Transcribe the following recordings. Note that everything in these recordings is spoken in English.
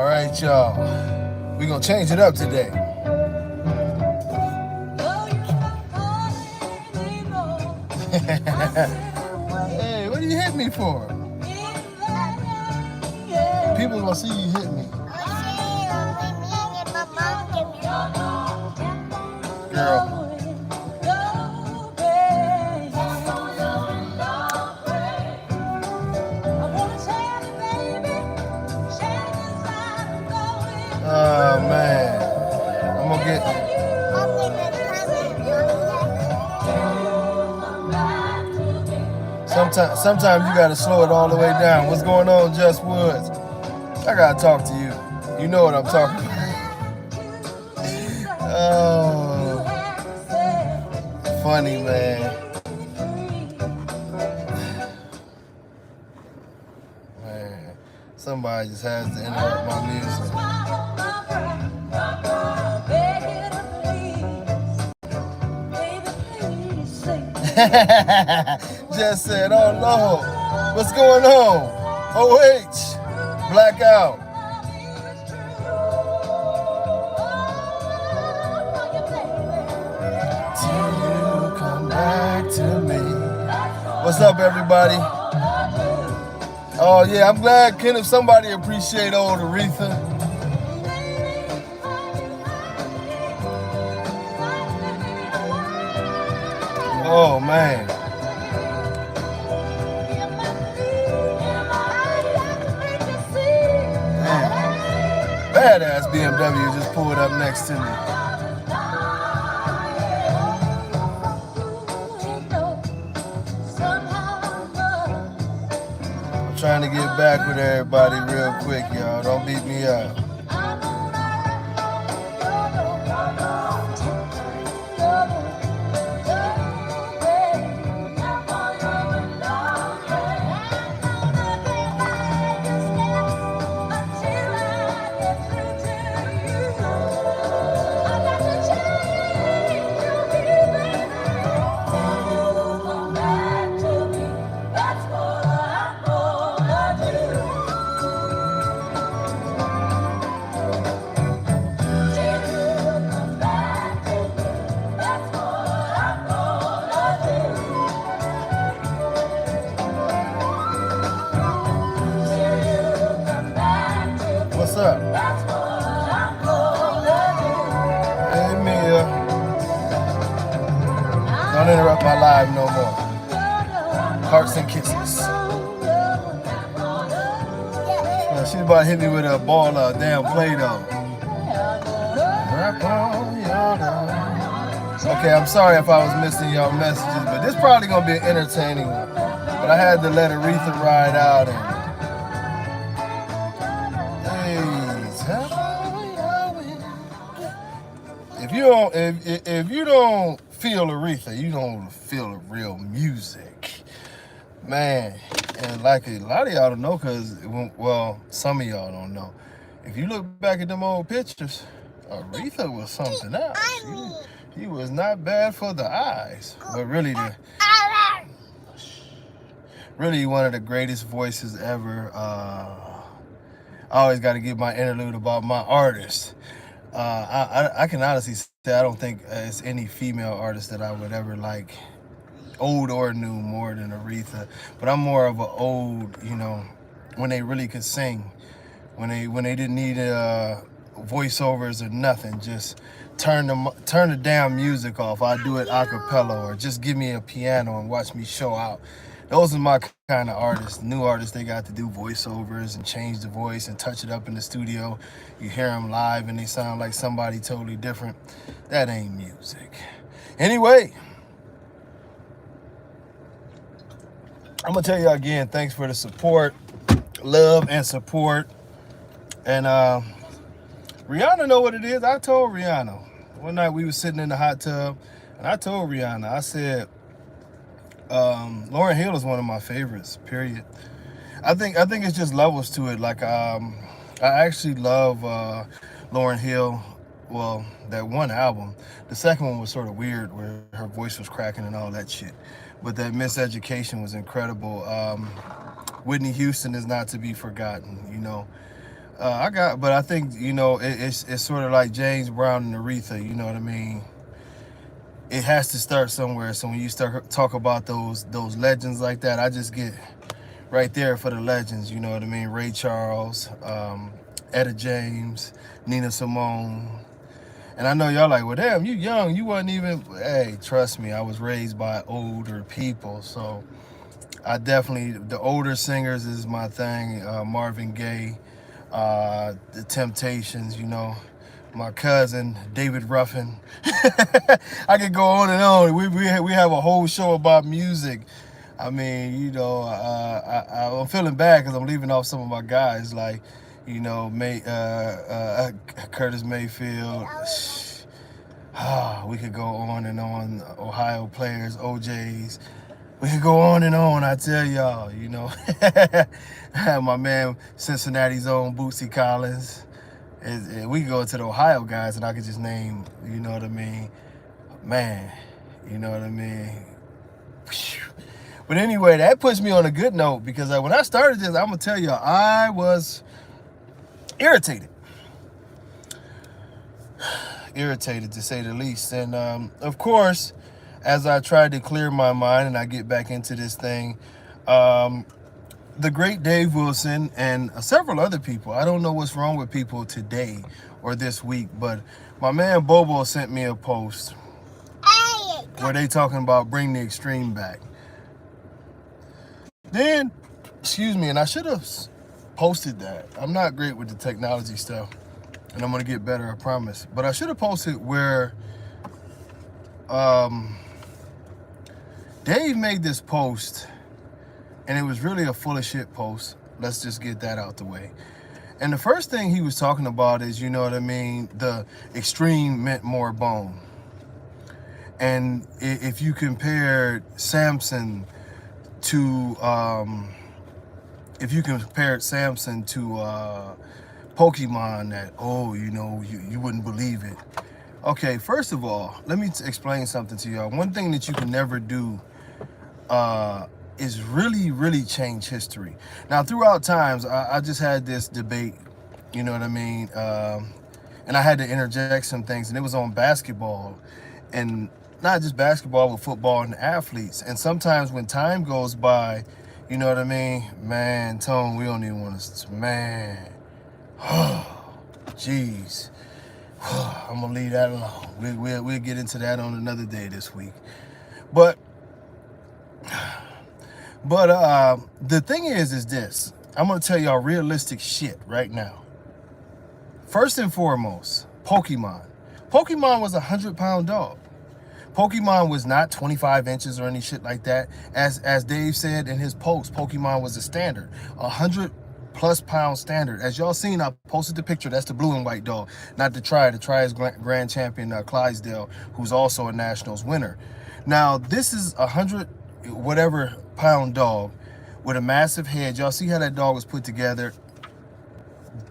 All right, y'all. We're going to change it up today. Hey, what do you hit me for? People going to see you hit me. Girl. Oh, man. I'm going to get... Sometimes you got to slow it all the way down. What's going on, Just Woods? I got to talk to you. You know what I'm talking about. Oh, funny, man. Man, somebody just has to interrupt my music. Just said, oh Lord, what's going on? OH, blackout. Till you come back to me. What's up, everybody? Oh yeah, I'm glad, Kenneth, somebody appreciate old Aretha. Oh man. Badass BMW just pulled up next to me. I'm trying to get back with everybody real quick, y'all. Don't beat me up. What's up? Hey, Mia. Don't interrupt my live no more. Hearts and kisses. She's about to hit me with a ball of damn Play-Doh. Okay, I'm sorry if I was missing y'all messages, but this probably gonna be an entertaining one. But I had to let Aretha ride out and if you don't feel Aretha, you don't feel the real music, man. And like a lot of y'all don't know, because well, some of y'all don't know. If you look back at them old pictures, Aretha was something else. He was not bad for the eyes, but really one of the greatest voices ever. I always got to give my interlude about my artist. I can honestly say I don't think it's any female artist that I would ever like, old or new, more than Aretha. But I'm more of an old, you know, when they really could sing, when they didn't need voiceovers or nothing, just turn the damn music off. I do it a cappella, or just give me a piano and watch me show out. Those are my kind of artists. New artists, they got to do voiceovers and change the voice and touch it up in the studio. You hear them live and they sound like somebody totally different. That ain't music. Anyway, I'm gonna tell you again, thanks for the support, love and support. And Rihanna know what it is. I told Rihanna one night, we was sitting in the hot tub, and I told Rihanna, I said, Lauryn Hill is one of my favorites, period. I think it's just levels to it. Like I actually love Lauryn Hill. Well, that one album. The second one was sort of weird, where her voice was cracking and all that shit. But that Miseducation was incredible. Whitney Houston is not to be forgotten, you know. but I think, it's sort of like James Brown and Aretha. You know what I mean? It has to start somewhere. So when you start talk about those legends like that, I just get right there for the legends. You know what I mean? Ray Charles, Etta James, Nina Simone. And I know y'all like, well, damn, you young, you wasn't even. Hey, trust me, I was raised by older people, so I definitely, the older singers is my thing. Marvin Gaye, the Temptations, my cousin David Ruffin. I could go on and on. We have a whole show about music. I mean, I'm feeling bad because I'm leaving off some of my guys like, Curtis Mayfield. We could go on and on. Ohio players, OJs. We could go on and on. I tell y'all, my man Cincinnati's own Bootsy Collins. We could go into the Ohio guys and I could just name, you know what I mean? Man, you know what I mean? But anyway, that puts me on a good note because when I started this, I'm going to tell you, I was irritated. Irritated, to say the least. And, of course, as I tried to clear my mind and I get back into this thing, the great Dave Wilson and several other people, I don't know what's wrong with people today or this week, but my man Bobo sent me a post where they talking about bring the extreme back. Then, excuse me, and I should have posted that. I'm not great with the technology stuff, and I'm going to get better, I promise. But I should have posted where Dave made this post, and it was really a full of shit post. Let's just get that out the way. And the first thing he was talking about is, you know what I mean, the extreme meant more bone. And if you compared Samson to Pokemon, that you wouldn't believe it. Okay, first of all, let me explain something to y'all. One thing that you can never do is really change history. Now, throughout times, I just had this debate, you know what I mean, and I had to interject some things, and it was on basketball, and not just basketball, but football and athletes. And sometimes when time goes by, you know what I mean, man, Tone, we don't even want to, man, jeez, I'm gonna leave that alone. We'll get into that on another day this week. But the thing is this. I'm gonna tell y'all realistic shit right now. First and foremost, Pokemon. Pokemon was a 100-pound dog. Pokemon was not 25 inches or any shit like that. As Dave said in his post, Pokemon was a standard, 100+ pound standard. As y'all seen, I posted the picture. That's the blue and white dog, not the Tri. The Tri is grand champion Clydesdale, who's also a Nationals winner. Now, this is 100 whatever pound dog with a massive head. Y'all see how that dog was put together?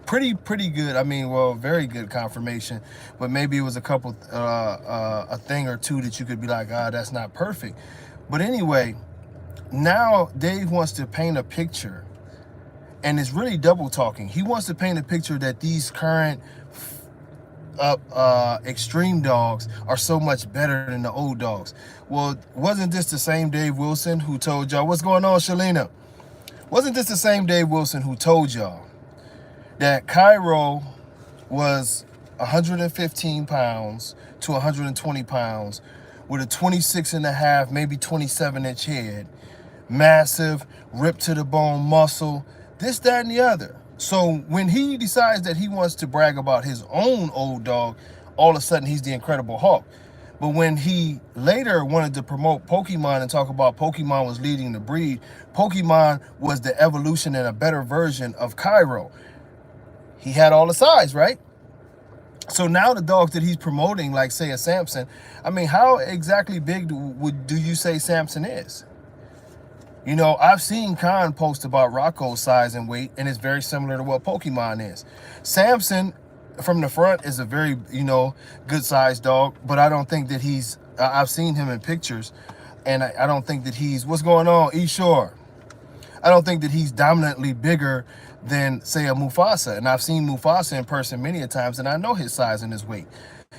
Pretty good. I mean, well, very good confirmation, but maybe it was a couple a thing or two that you could be like, that's not perfect. But anyway, now Dave wants to paint a picture, and it's really double talking. He wants to paint a picture that these current extreme dogs are so much better than the old dogs. Well, wasn't this the same Dave Wilson who told y'all, what's going on, Shalina? Wasn't this the same Dave Wilson who told y'all that Cairo was 115 pounds to 120 pounds with a 26.5, maybe 27-inch head, massive, ripped to the bone muscle, this, that, and the other. So when he decides that he wants to brag about his own old dog, all of a sudden he's the Incredible Hulk. But when he later wanted to promote Pokemon and talk about Pokemon was leading the breed, Pokemon was the evolution and a better version of Cairo. He had all the size, right? So now the dogs that he's promoting, like say a Samson, I mean, how exactly big do you say Samson is? You know, I've seen Khan post about Rocco's size and weight, and it's very similar to what Pokemon is. Samson, from the front, is a very, good-sized dog, but I don't think that I've seen him in pictures, and I don't think that what's going on, Eshore? I don't think that he's dominantly bigger than, say, a Mufasa. And I've seen Mufasa in person many a times, and I know his size and his weight.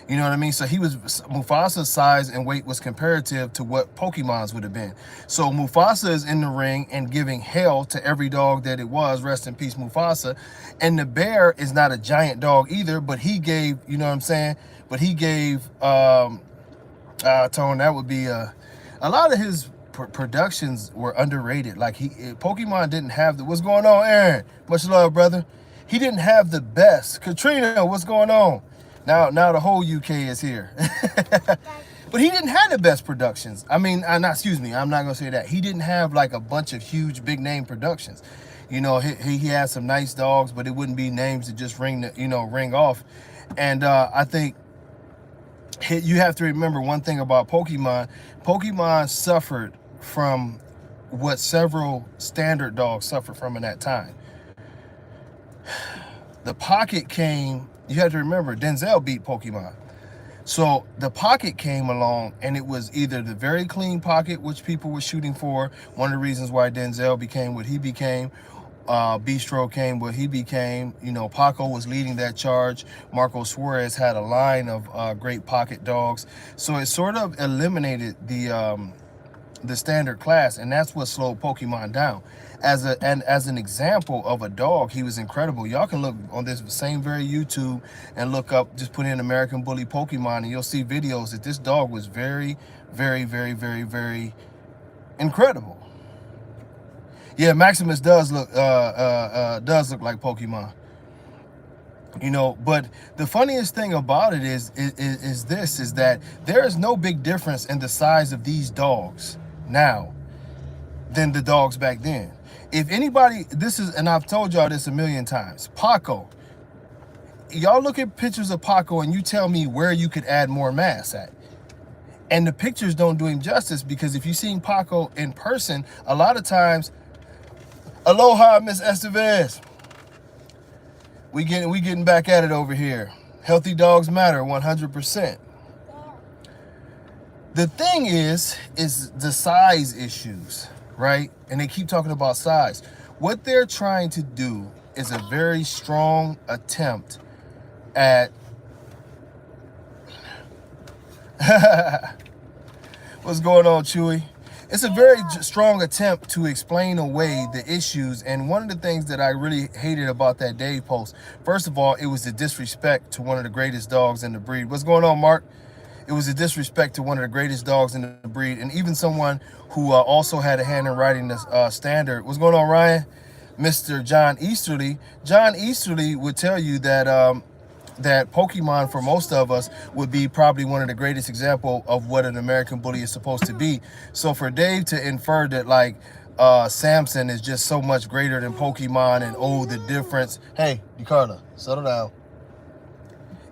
You know what I mean? So Mufasa's size and weight was comparative to what Pokemon's would have been. So Mufasa is in the ring and giving hell to every dog that it was. Rest in peace, Mufasa. And the bear is not a giant dog either, but he gave, you know what I'm saying? But he gave, Tone, that would be a lot of his productions were underrated. Like Pokemon didn't have what's going on, Aaron? Much love, brother. He didn't have the best. Katrina, what's going on? Now the whole UK is here. But he didn't have the best productions. I mean, excuse me, I'm not gonna say that. He didn't have like a bunch of huge big name productions. You know, he had some nice dogs, but it wouldn't be names that just ring off. And I think you have to remember one thing about Pokemon. Pokemon suffered from what several standard dogs suffered from in that time. The pocket came, you have to remember, Denzel beat Pokemon. So the pocket came along, and it was either the very clean pocket, which people were shooting for. One of the reasons why Denzel became what he became. Bistro came what he became. You know, Paco was leading that charge. Marco Suarez had a line of great pocket dogs. So it sort of eliminated the standard class, and that's what slowed Pokemon down. As an example of a dog, he was incredible. Y'all can look on this same very YouTube and look up, just put in American Bully Pokemon, and you'll see videos that this dog was very, very, very, very, very incredible. Yeah, Maximus does look like Pokemon. You know, but the funniest thing about it is that there is no big difference in the size of these dogs now than the dogs back then. If anybody, and I've told y'all this a million times, Paco, y'all look at pictures of Paco and you tell me where you could add more mass at. And the pictures don't do him justice, because if you've seen Paco in person, a lot of times, aloha, Miss Estevez. We getting back at it over here. Healthy dogs matter, 100%. The thing is the size issues, right? And they keep talking about size. What they're trying to do is a very strong attempt at what's going on, Chewy? It's a very strong attempt to explain away the issues. And one of the things that I really hated about that Dave post, first of all, it was the disrespect to one of the greatest dogs in the breed. What's going on, Mark? It was a disrespect to one of the greatest dogs in the breed, and even someone who also had a hand in writing this standard. What's going on, Ryan? Mr. John Easterly. John Easterly would tell you that that Pokemon, for most of us, would be probably one of the greatest example of what an American Bully is supposed to be. So for Dave to infer that like Samson is just so much greater than Pokemon, and the difference. Hey, DeCarla, settle down.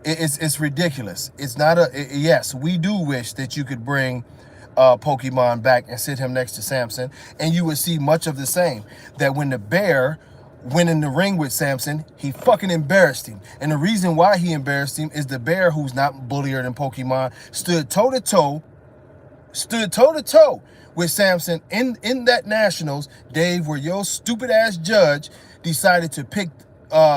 It's ridiculous. It's not yes, we do wish that you could bring Pokemon back and sit him next to Samson, and you would see much of the same. That when the bear went in the ring with Samson, he fucking embarrassed him. And the reason why he embarrassed him is the bear, who's not bullier than Pokemon, stood toe-to-toe with Samson in that Nationals, Dave, where your stupid-ass judge decided to pick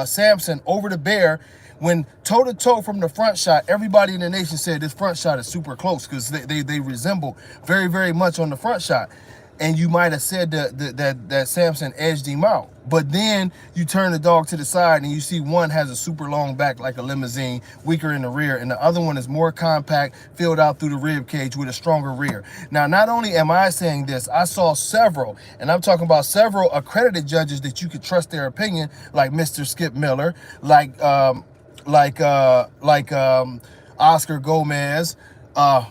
Samson over the bear. When toe-to-toe from the front shot, everybody in the nation said this front shot is super close, because they resemble very, very much on the front shot. And you might have said that Samson edged him out. But then you turn the dog to the side and you see one has a super long back like a limousine, weaker in the rear, and the other one is more compact, filled out through the rib cage with a stronger rear. Now, not only am I saying this, I saw several, and I'm talking about several accredited judges that you could trust their opinion, like Mr. Skip Miller, like Oscar Gomez,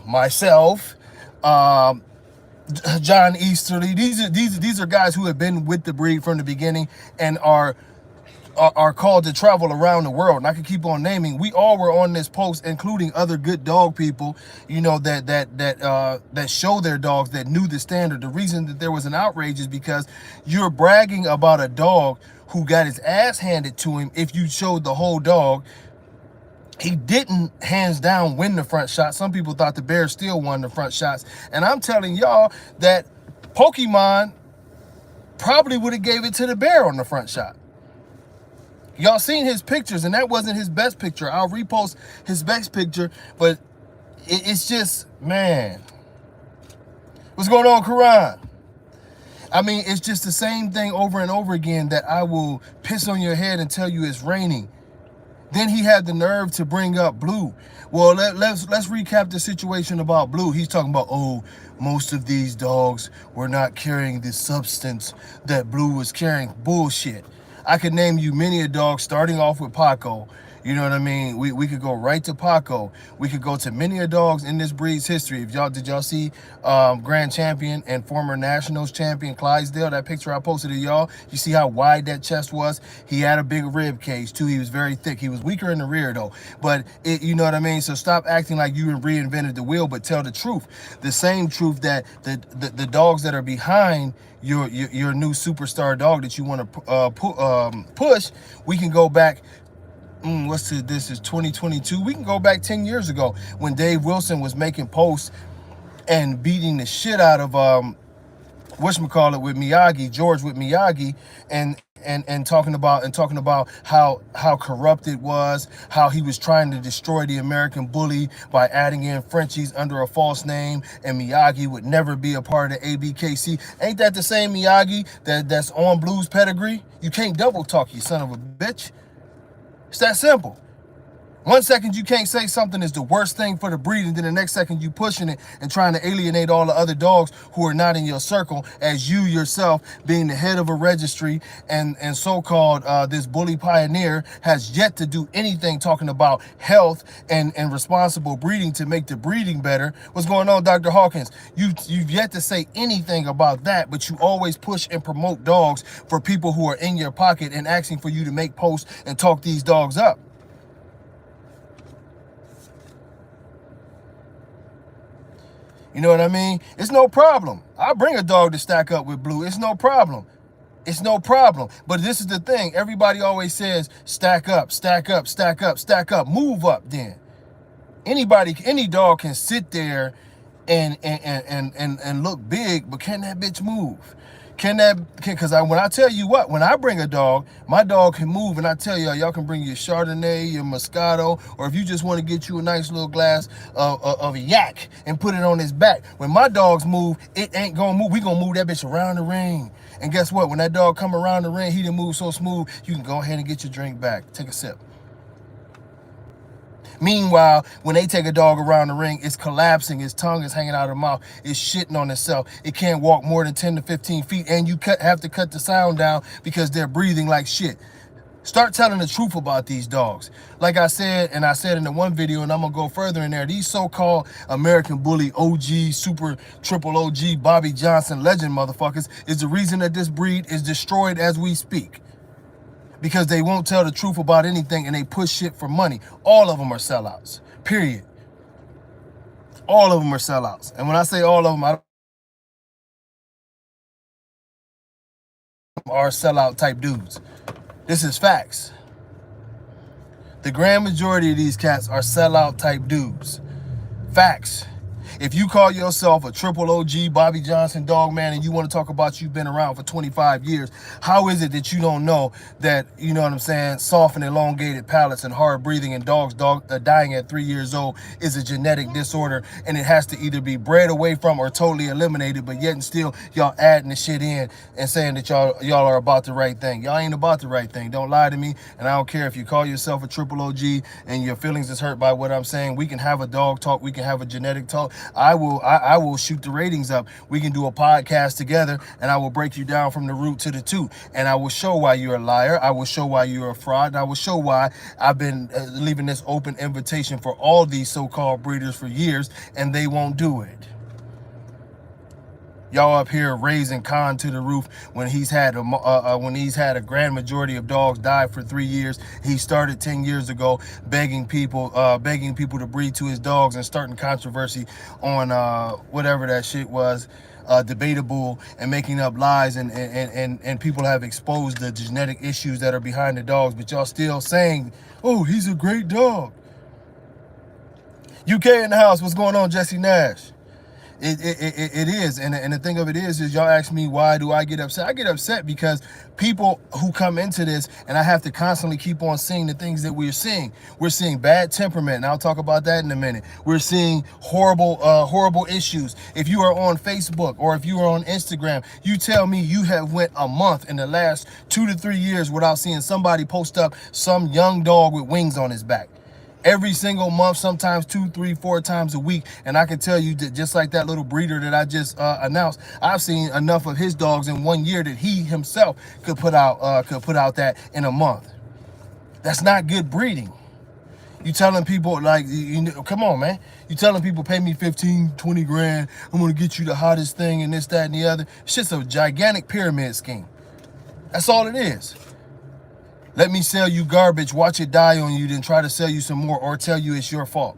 myself, John Easterly. These are guys who have been with the breed from the beginning and are called to travel around the world. And I could keep on naming. We all were on this post, including other good dog people, you know, that show their dogs, that knew the standard. The reason that there was an outrage is because you're bragging about a dog who got his ass handed to him. If you showed the whole dog, he didn't hands down win the front shot. Some people thought the bear still won the front shots. And I'm telling y'all that Pokemon probably would have gave it to the bear on the front shot. Y'all seen his pictures, and that wasn't his best picture. I'll repost his best picture, but it's just, man. What's going on, Quran? I mean, it's just the same thing over and over again, that I will piss on your head and tell you it's raining. Then he had the nerve to bring up Blue. Well, let's recap the situation about Blue. He's talking about, oh, most of these dogs were not carrying the substance that Blue was carrying. Bullshit. I could name you many a dog, starting off with Paco. You know what I mean? We could go right to Paco. We could go to many a dogs in this breed's history. If did y'all see Grand Champion and former Nationals champion Clydesdale? That picture I posted to y'all. You see how wide that chest was? He had a big rib cage too. He was very thick. He was weaker in the rear though. But you know what I mean? So stop acting like you reinvented the wheel, but tell the truth. The same truth that the dogs that are behind your new superstar dog that you want to push, we can go back. This is 2022. We can go back 10 years ago when Dave Wilson was making posts and beating the shit out of whatchamacallit with Miyagi, George with Miyagi, and talking about how corrupt it was, how he was trying to destroy the American bully by adding in Frenchies under a false name, and Miyagi would never be a part of the ABKC. Ain't that the same Miyagi that's on Blue's pedigree? You can't double talk, you son of a bitch. It's that simple. 1 second you can't say something is the worst thing for the breed, and then the next second you pushing it and trying to alienate all the other dogs who are not in your circle, as you yourself, being the head of a registry and so-called this bully pioneer, has yet to do anything talking about health and responsible breeding to make the breeding better. What's going on, Dr. Hawkins? You've yet to say anything about that, but you always push and promote dogs for people who are in your pocket and asking for you to make posts and talk these dogs up. You know what I mean? It's no problem. I'll bring a dog to stack up with Blue. It's no problem. It's no problem. But this is the thing. Everybody always says, stack up, stack up, stack up, stack up. Move up then. Any dog can sit there and look big, but can that bitch move? Because when I tell you what, when I bring a dog, my dog can move, and I tell y'all can bring your Chardonnay, your Moscato, or if you just want to get you a nice little glass of yak and put it on his back. When my dogs move, it ain't gonna move. We gonna move that bitch around the ring. And guess what? When that dog come around the ring, he done move so smooth, you can go ahead and get your drink back. Take a sip. Meanwhile, when they take a dog around the ring, it's collapsing, its tongue is hanging out of the mouth, it's shitting on itself, it can't walk more than 10 to 15 feet, and you have to cut the sound down because they're breathing like shit. Start telling the truth about these dogs. Like I said, and I said in the one video, and I'm gonna go further in there, these so-called American bully OG, super triple OG, Bobby Johnson legend motherfuckers is the reason that this breed is destroyed as we speak. Because they won't tell the truth about anything and they push shit for money. All of them are sellouts, period. All of them are sellouts. And when I say all of them, I are sellout type dudes. This is facts. The grand majority of these cats are sellout type dudes. Facts. If you call yourself a triple OG Bobby Johnson dog man and you want to talk about you've been around for 25 years, how is it that you don't know that, you know what I'm saying, soft and elongated palates and hard breathing and dogs dying at 3 years old is a genetic disorder, and it has to either be bred away from or totally eliminated, but yet and still y'all adding the shit in and saying that y'all are about the right thing. Y'all ain't about the right thing. Don't lie to me, and I don't care if you call yourself a triple OG and your feelings is hurt by what I'm saying. We can have a dog talk. We can have a genetic talk. I will shoot the ratings up. We can do a podcast together, and I will break you down from the root to the tooth, and I will show why you're a liar. I will show why you're a fraud. And I will show why I've been leaving this open invitation for all these so-called breeders for years, and they won't do it. Y'all up here raising Khan to the roof when he's had a grand majority of dogs die for 3 years. He started 10 years ago begging people to breed to his dogs and starting controversy on whatever that shit was, debatable, and making up lies, and people have exposed the genetic issues that are behind the dogs, but y'all still saying, oh, he's a great dog. UK in the house, what's going on, Jesse Nash? It is, and the thing of it is y'all ask me why do I get upset? I get upset because people who come into this, and I have to constantly keep on seeing the things that we're seeing. We're seeing bad temperament, and I'll talk about that in a minute. We're seeing horrible issues. If you are on Facebook or if you are on Instagram, you tell me you have went a month in the last 2 to 3 years without seeing somebody post up some young dog with wings on his back. Every single month, sometimes 2, 3, 4 times a week. And I can tell you that just like that little breeder that I just announced, I've seen enough of his dogs in 1 year that he himself could put out that in a month. That's not good breeding. You telling people like, come on, man. You telling people pay me 15, 20 grand. I'm going to get you the hottest thing and this, that, and the other. It's just a gigantic pyramid scheme. That's all it is. Let me sell you garbage, watch it die on you, then try to sell you some more or tell you it's your fault.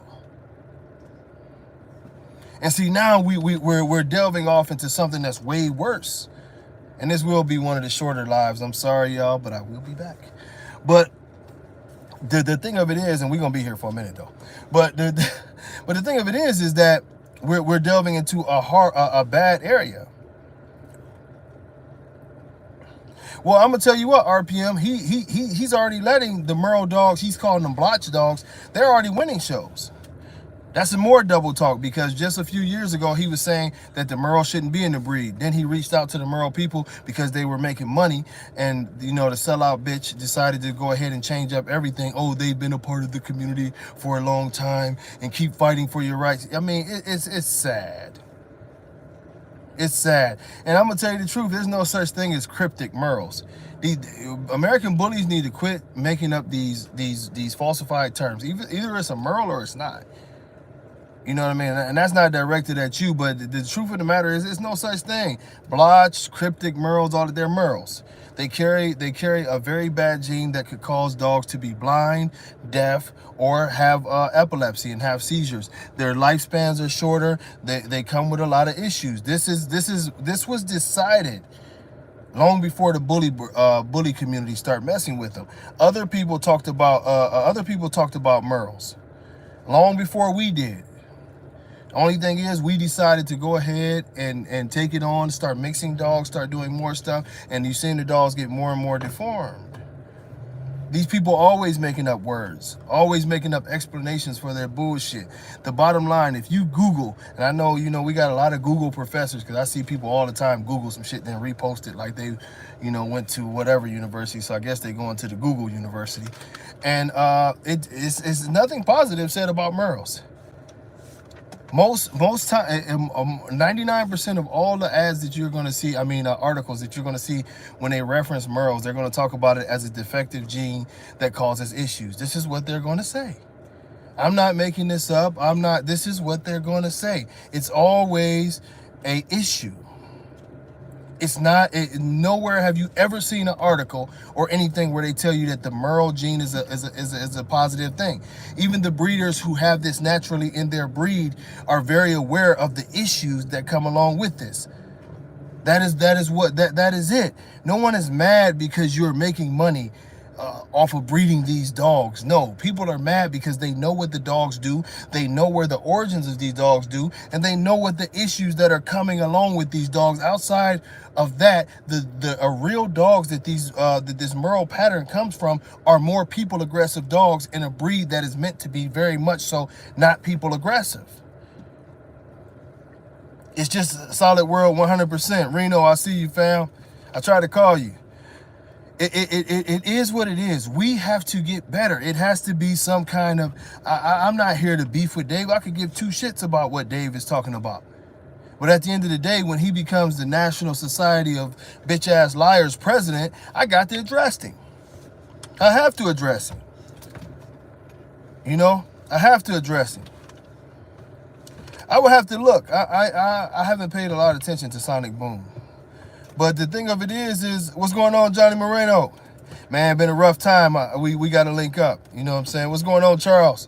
And see, now we're delving off into something that's way worse. And this will be one of the shorter lives. I'm sorry, y'all, but I will be back. But the thing of it is, and we're going to be here for a minute, though. But the thing of it is that we're delving into a bad area. Well, I'm gonna tell you what, RPM, he's already letting the merle dogs, he's calling them blotch dogs, they're already winning shows. That's some more double talk, because just a few years ago he was saying that the merle shouldn't be in the breed. Then he reached out to the merle people because they were making money, and the sellout bitch decided to go ahead and change up everything. Oh, they've been a part of the community for a long time and keep fighting for your rights. I mean, it's sad. It's sad. And I'm going to tell you the truth. There's no such thing as cryptic merles. The American bullies need to quit making up these falsified terms. Either it's a merle or it's not. You know what I mean? And that's not directed at you, but the truth of the matter is there's no such thing. Blotch, cryptic merles, all of they're merles. They carry a very bad gene that could cause dogs to be blind, deaf, or have epilepsy and have seizures. Their lifespans are shorter. They come with a lot of issues. This was decided long before the bully community started messing with them. Other people talked about merles long before we did. Only thing is, we decided to go ahead and take it on, start mixing dogs, start doing more stuff, and you've seen the dogs get more and more deformed. These people always making up words, always making up explanations for their bullshit. The bottom line, if you Google, and I know, we got a lot of Google professors, because I see people all the time Google some shit, then repost it like they, went to whatever university, so I guess they going to the Google University. And it's nothing positive said about merles. Most time, 99% of all the ads that you're going to see, articles that you're going to see when they reference merles, they're going to talk about it as a defective gene that causes issues. This is what they're going to say. I'm not making this up. This is what they're going to say. It's always a issue. It's not, nowhere have you ever seen an article or anything where they tell you that the merle gene is a positive thing. Even the breeders who have this naturally in their breed are very aware of the issues that come along with this. That is it. No one is mad because you're making money off of breeding these dogs. No, people are mad because they know what the dogs do, they know where the origins of these dogs do, and they know what the issues that are coming along with these dogs. Outside of that, the real dogs that this merle pattern comes from are more people aggressive dogs in a breed that is meant to be very much so not people aggressive. It's just solid world 100%. Reno, I see you, fam. I tried to call you. It is what it is. We have to get better. It has to be some kind of, I'm not here to beef with Dave. I could give two shits about what Dave is talking about. But at the end of the day, when he becomes the National Society of Bitch-Ass Liars president, I got to address him. I have to address him. I have to address him. I would have to look. I haven't paid a lot of attention to Sonic Boom. But the thing of it is what's going on, Johnny Moreno? Man, been a rough time. We got to link up. You know what I'm saying? What's going on, Charles?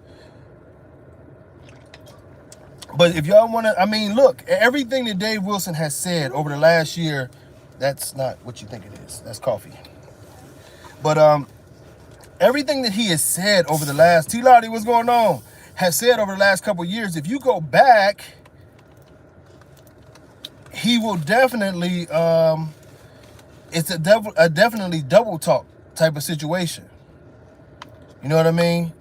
But if y'all want to, look, everything that Dave Wilson has said over the last year, that's not what you think it is. That's coffee. But everything that he has said over the last, T-Lottie, what's going on? Has said over the last couple of years, if you go back he will definitely, it's a definitely double talk type of situation. You know what I mean?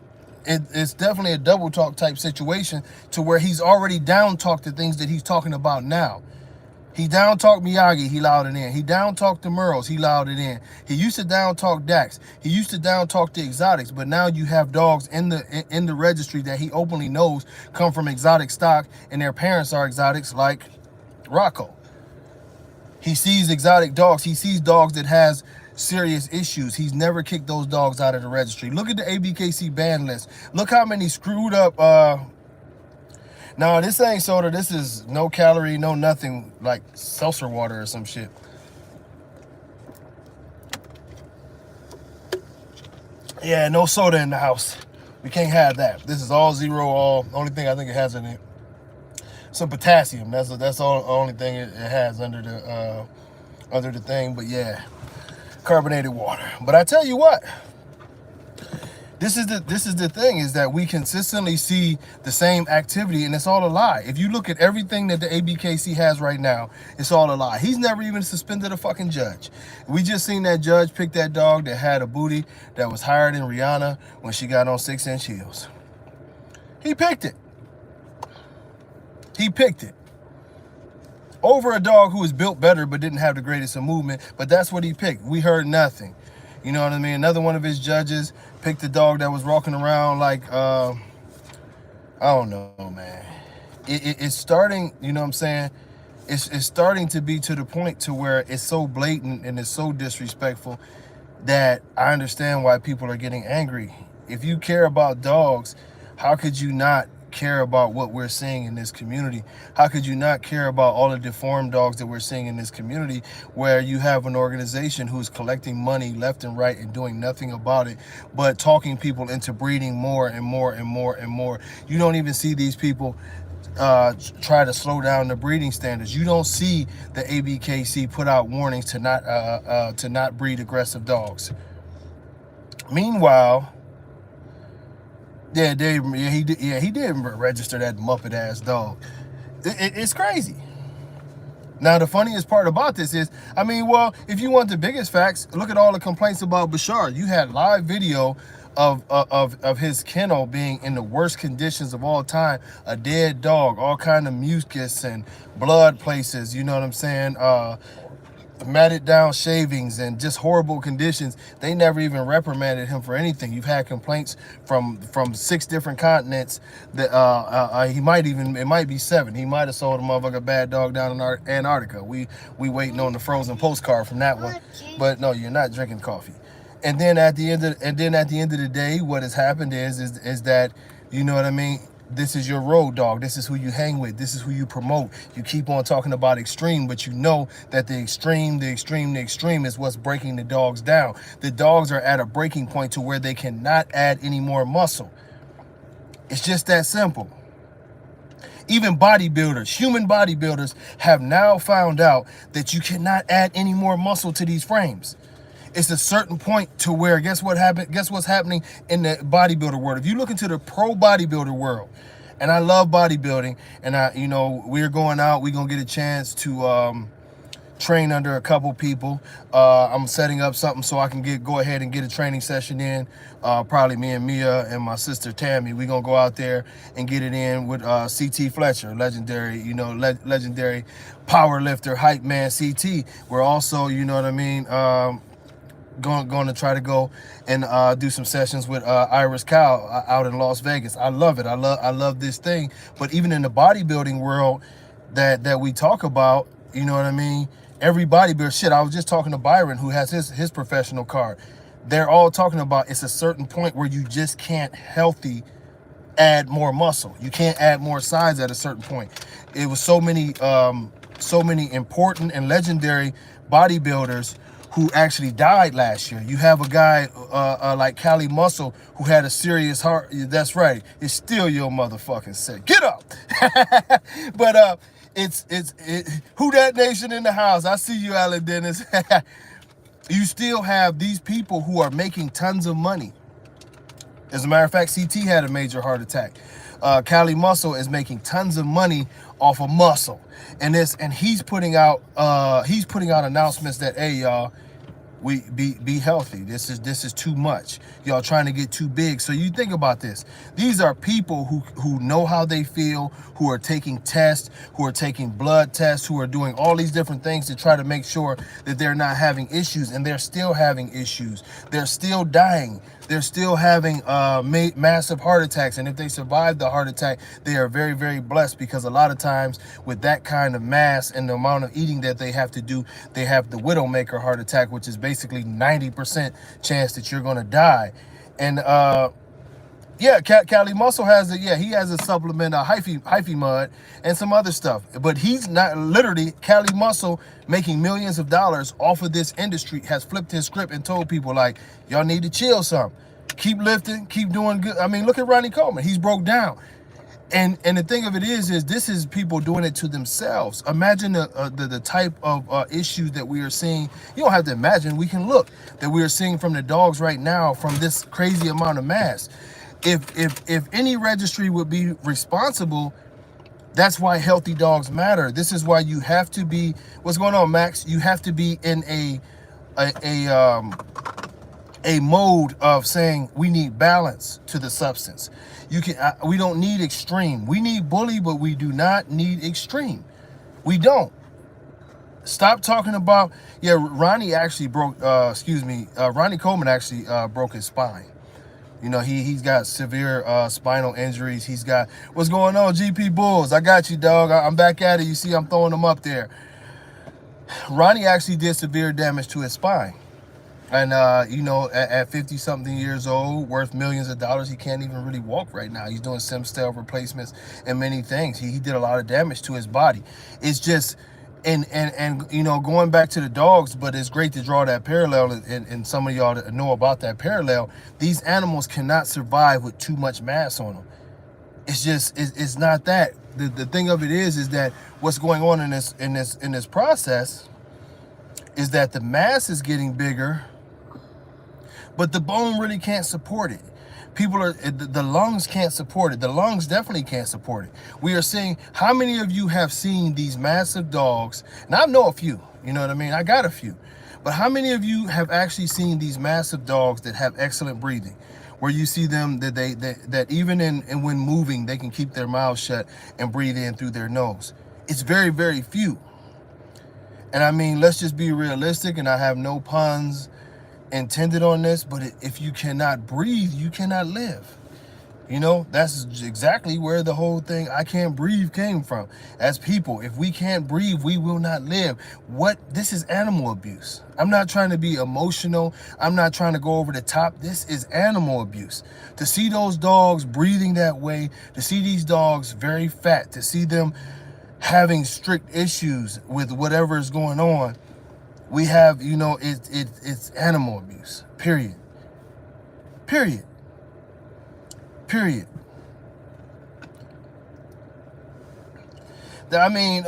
It's definitely a double talk type situation to where he's already down talked the things that he's talking about now. He down talked Miyagi, he allowed it in. He down talked the Merles, he allowed it in. He used to down talk Dax. He used to down talk the exotics, but now you have dogs in the registry that he openly knows come from exotic stock and their parents are exotics, like Rocco. He sees exotic dogs. He sees dogs that has serious issues. He's never kicked those dogs out of the registry. Look at the ABKC ban list. Look how many screwed up. Now, this ain't soda. This is no calorie, no nothing, like seltzer water or some shit. Yeah, no soda in the house. We can't have that. This is all zero, all. Only thing I think it has in it, some potassium. That's the only thing it has under the thing. But yeah, carbonated water. But I tell you what, this is the thing, is that we consistently see the same activity, and it's all a lie. If you look at everything that the ABKC has right now, it's all a lie. He's never even suspended a fucking judge. We just seen that judge pick that dog that had a booty that was higher than Rihanna when she got on 6-inch heels. He picked it. He picked it over a dog who was built better but didn't have the greatest of movement, but that's what he picked. We heard nothing. You know what I mean? Another one of his judges picked a dog that was walking around like, I don't know, man. It's starting, you know what I'm saying? It's starting to be to the point to where it's so blatant and it's so disrespectful that I understand why people are getting angry. If you care about dogs, how could you not care about what we're seeing in this community? How could you not care about all the deformed dogs that we're seeing in this community, where you have an organization who's collecting money left and right and doing nothing about it, but talking people into breeding more and more and more and more? You don't even see these people try to slow down the breeding standards. You don't see the ABKC put out warnings to not breed aggressive dogs. Meanwhile, he did register that Muppet ass dog. It's crazy. Now, the funniest part about this is, I mean, well, if you want the biggest facts, look at all the complaints about Bashar. You had live video of his kennel being in the worst conditions of all time. A dead dog, all kind of mucus and blood places, you know what I'm saying? Matted down shavings and just horrible conditions. They never even reprimanded him for anything. You've had complaints from 6 different continents that it might be 7. He might have sold a motherfucker bad dog down in Antarctica. We waiting on the frozen postcard from that one. But no, you're not drinking coffee. And then at the end of the day, what has happened is that, you know what I mean, this is your road dog. This is who you hang with. This is who you promote. You keep on talking about extreme, but you know that the extreme is what's breaking the dogs down. The dogs are at a breaking point to where they cannot add any more muscle. It's just that simple. Even bodybuilders, human bodybuilders, have now found out that you cannot add any more muscle to these frames. It's a certain point to where, guess what's happening in the bodybuilder world? If you look into the pro bodybuilder world, and I love bodybuilding, and we're going out, we're gonna get a chance to train under a couple people. I'm setting up something so I can go ahead and get a training session in. Probably me and Mia and my sister Tammy. We're gonna go out there and get it in with CT Fletcher, legendary power lifter, hype man CT. We're also, you know what I mean, going to try to go and do some sessions with Iris Cow out in Las Vegas. I love it. I love this thing. But even in the bodybuilding world that we talk about, you know what I mean? Every bodybuilder, shit, I was just talking to Byron, who has his professional card. They're all talking about it's a certain point where you just can't healthy add more muscle. You can't add more size at a certain point. It was so many important and legendary bodybuilders who actually died last year. You have a guy like Cali Muscle who had a serious heart. That's right. It's still your motherfucking sick. Get up. But it's who that nation in the house. I see you, Alan Dennis. You still have these people who are making tons of money. As a matter of fact, CT had a major heart attack. Cali Muscle is making tons of money off of muscle, and he's putting out announcements that, hey y'all, we be healthy. This is too much. Y'all trying to get too big. So you think about this. These are people who know how they feel, who are taking tests, who are taking blood tests, who are doing all these different things to try to make sure that they're not having issues, and they're still having issues. They're still dying. They're still having massive heart attacks, and if they survive the heart attack, they are very, very blessed, because a lot of times with that kind of mass and the amount of eating that they have to do, they have the widowmaker heart attack, which is basically 90% chance that you're going to die. And yeah, Cali Muscle has he has a supplement, hyphy mud, and some other stuff. But he's not, literally, Cali Muscle, making millions of dollars off of this industry, has flipped his script and told people, like, y'all need to chill some. Keep lifting, keep doing good. I mean, look at Ronnie Coleman. He's broke down. And the thing of it is this is people doing it to themselves. Imagine the type of issues that we are seeing. You don't have to imagine. We can look that we are seeing from the dogs right now from this crazy amount of mass. If any registry would be responsible, that's why healthy dogs matter. This is why you have to be, what's going on, Max? You have to be in a mode of saying we need balance to the substance. We don't need extreme. We need bully, but we do not need extreme. We don't. Stop talking about, Ronnie actually broke, Ronnie Coleman actually broke his spine. You know, he's got severe spinal injuries. He's got, what's going on, GP Bulls? I got you, dog. I'm back at it. You see, I'm throwing them up there. Ronnie actually did severe damage to his spine. And, you know, at 50-something years old, worth millions of dollars, he can't even really walk right now. He's doing stem cell replacements and many things. He did a lot of damage to his body. It's just, and you know, going back to the dogs, but it's great to draw that parallel, and some of y'all that know about that parallel. These animals cannot survive with too much mass on them. It's just, it's not that. The thing of it is that what's going on in this process is that the mass is getting bigger, but the bone really can't support it. The lungs can't support it. The lungs definitely can't support it. We are seeing, how many of you have seen these massive dogs? Now, I know a few, you know what I mean? I got a few. But how many of you have actually seen these massive dogs that have excellent breathing, where you see them that even in when moving, they can keep their mouths shut and breathe in through their nose? It's very, very few. And I mean, let's just be realistic, and I have no puns intended on this, but if you cannot breathe, you cannot live. You know, that's exactly where the whole thing I can't breathe came from. As people, if we can't breathe, we will not live. This is animal abuse. I'm not trying to be emotional. I'm not trying to go over the top. This is animal abuse. To see those dogs breathing that way, to see these dogs very fat, to see them having strict issues with whatever is going on, we have, you know, it's animal abuse, period. Period. Period. I mean,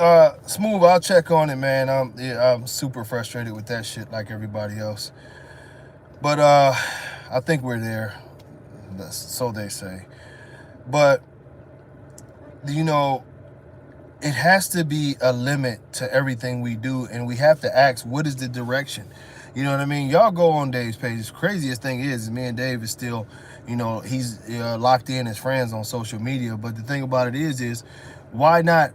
Smooth, I'll check on it, man. I'm super frustrated with that shit like everybody else. But I think we're there. So they say. But, you know, it has to be a limit to everything we do, and we have to ask, what is the direction? You know what I mean? Y'all go on Dave's page. Craziest thing is me and Dave is still, you know, he's locked in as friends on social media. But the thing about it is why not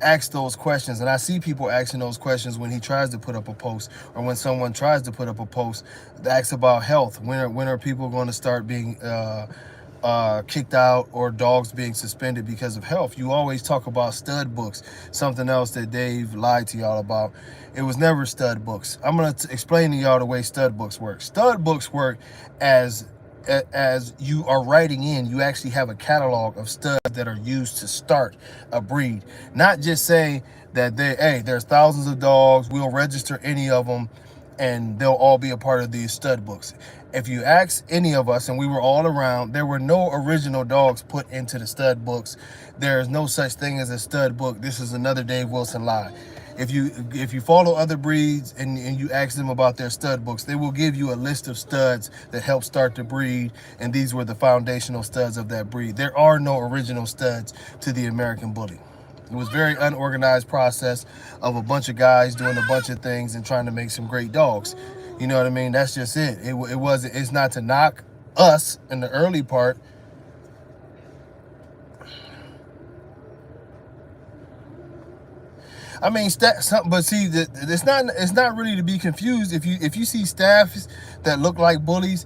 ask those questions? And I see people asking those questions when he tries to put up a post, or when someone tries to put up a post that asks about health. When are people going to start being kicked out, or dogs being suspended because of health? You always talk about stud books, something else that Dave lied to y'all about. It was never stud books. I'm going to explain to y'all the way stud books work. Stud books work as you are writing in, you actually have a catalog of studs that are used to start a breed. Not just say that there's thousands of dogs, we'll register any of them, and they'll all be a part of these stud books. If you ask any of us, and we were all around, there were no original dogs put into the stud books. There is no such thing as a stud book. This is another Dave Wilson lie. If you follow other breeds and you ask them about their stud books, they will give you a list of studs that help start the breed, and these were the foundational studs of that breed. There are no original studs to the American Bully. It was a very unorganized process of a bunch of guys doing a bunch of things and trying to make some great dogs. You know what I mean? That's just it. It's not to knock us in the early part. I mean, but see, it's not really to be confused. If you see staffs that look like bullies,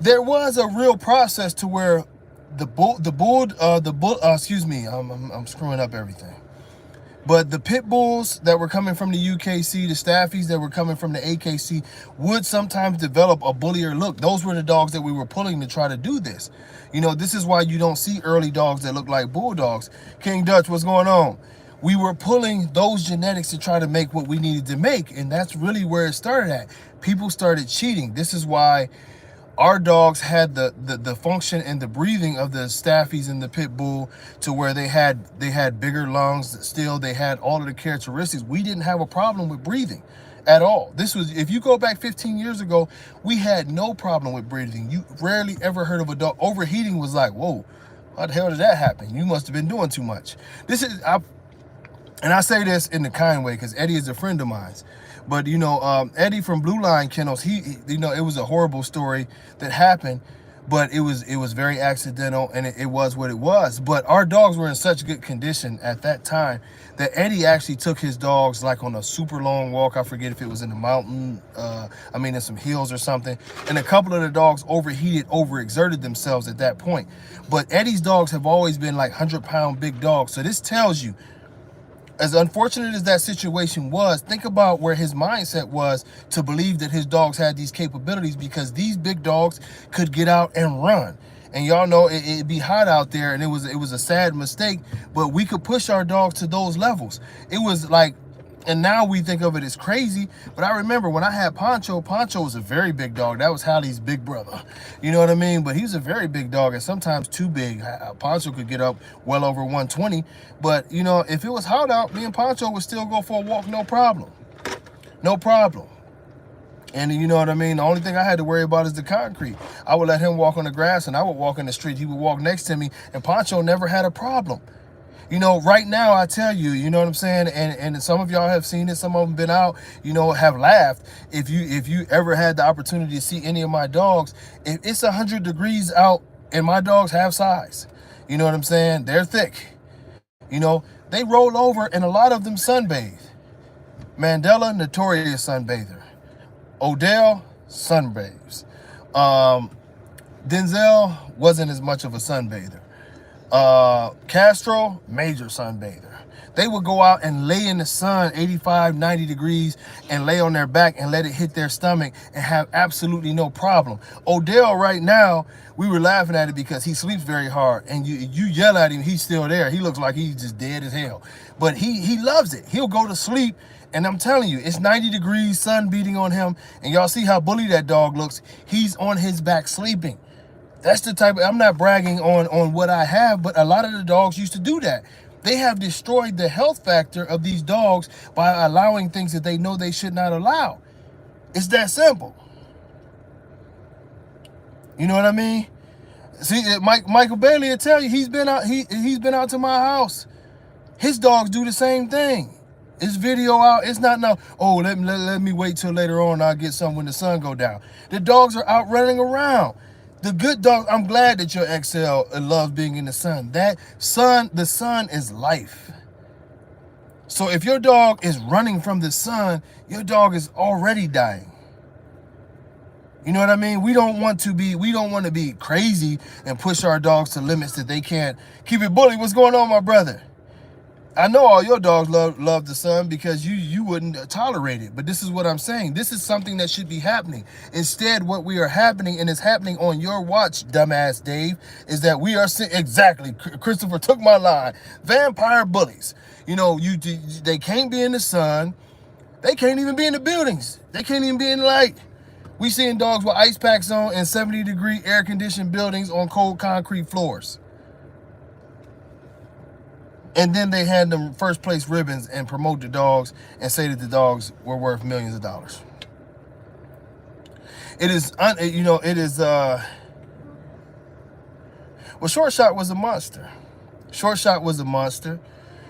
there was a real process to where excuse me, I'm screwing up everything. But the pit bulls that were coming from the UKC, the staffies that were coming from the AKC, would sometimes develop a bullier look. Those were the dogs that we were pulling to try to do this. You know, this is why you don't see early dogs that look like bulldogs. King Dutch, what's going on? We were pulling those genetics to try to make what we needed to make, and that's really where it started at. People started cheating. This is why our dogs had the function and the breathing of the staffies and the pit bull, to where they had bigger lungs. Still, they had all of the characteristics. We didn't have a problem with breathing at all. This was, if you go back 15 years ago, we had no problem with breathing. You rarely ever heard of a dog overheating. Was like, whoa, how the hell did that happen? You must have been doing too much. And I say this in the kind way because Eddie is a friend of mine. But, you know, Eddie from Blue Line Kennels, you know, it was a horrible story that happened, but it was very accidental, and it was what it was. But our dogs were in such good condition at that time that Eddie actually took his dogs like on a super long walk. I forget if it was in the mountain, in some hills or something. And a couple of the dogs overexerted themselves at that point. But Eddie's dogs have always been like 100-pound big dogs. So this tells you, as unfortunate as that situation was, think about where his mindset was to believe that his dogs had these capabilities, because these big dogs could get out and run. And y'all know it'd be hot out there, and it was a sad mistake, but we could push our dogs to those levels. It was like, and now we think of it as crazy, but I remember when I had Poncho was a very big dog. That was Hallie's big brother. You know what I mean? But he was a very big dog, and sometimes too big. Poncho could get up well over 120. But, you know, if it was hot out, me and Poncho would still go for a walk, no problem. No problem. And you know what I mean? The only thing I had to worry about is the concrete. I would let him walk on the grass, and I would walk in the street. He would walk next to me, and Poncho never had a problem. You know, right now, I tell you, you know what I'm saying? And some of y'all have seen it. Some of them been out, you know, have laughed. If you ever had the opportunity to see any of my dogs, if it's 100 degrees out and my dogs have size, you know what I'm saying? They're thick. You know, they roll over, and a lot of them sunbathe. Mandela, notorious sunbather. Odell, sunbathes. Denzel wasn't as much of a sunbather. Castro, major sunbather. They would go out and lay in the sun 85, 90 degrees and lay on their back and let it hit their stomach and have absolutely no problem. Odell right now, we were laughing at it because he sleeps very hard, and you yell at him, he's still there. He looks like he's just dead as hell, but he loves it. He'll go to sleep, and I'm telling you, it's 90 degrees, sun beating on him, and y'all see how bully that dog looks. He's on his back sleeping. That's the type of, I'm not bragging on what I have, but a lot of the dogs used to do that. They have destroyed the health factor of these dogs by allowing things that they know they should not allow. It's that simple. You know what I mean? See, Michael Bailey will tell you, he's been out. He's been out to my house. His dogs do the same thing. It's video out. It's not now, oh, let me wait till later on. I'll get some when the sun go down. The dogs are out running around. The good dog, I'm glad that your XL loves being in the sun. The sun is life. So if your dog is running from the sun, your dog is already dying. You know what I mean? We don't want to be crazy and push our dogs to limits that they can't keep it bully. What's going on, my brother? I know all your dogs love the sun because you wouldn't tolerate it. But this is what I'm saying. This is something that should be happening. Instead, what we are happening, and it's happening on your watch, dumbass Dave, is that we are exactly. Christopher took my line. Vampire bullies. You know, they can't be in the sun. They can't even be in the buildings. They can't even be in the light. We seeing dogs with ice packs on in 70-degree air-conditioned buildings on cold concrete floors. And then they hand them first place ribbons and promote the dogs and say that the dogs were worth millions of dollars. It is, it is, well, Short Shot was a monster. Short Shot was a monster.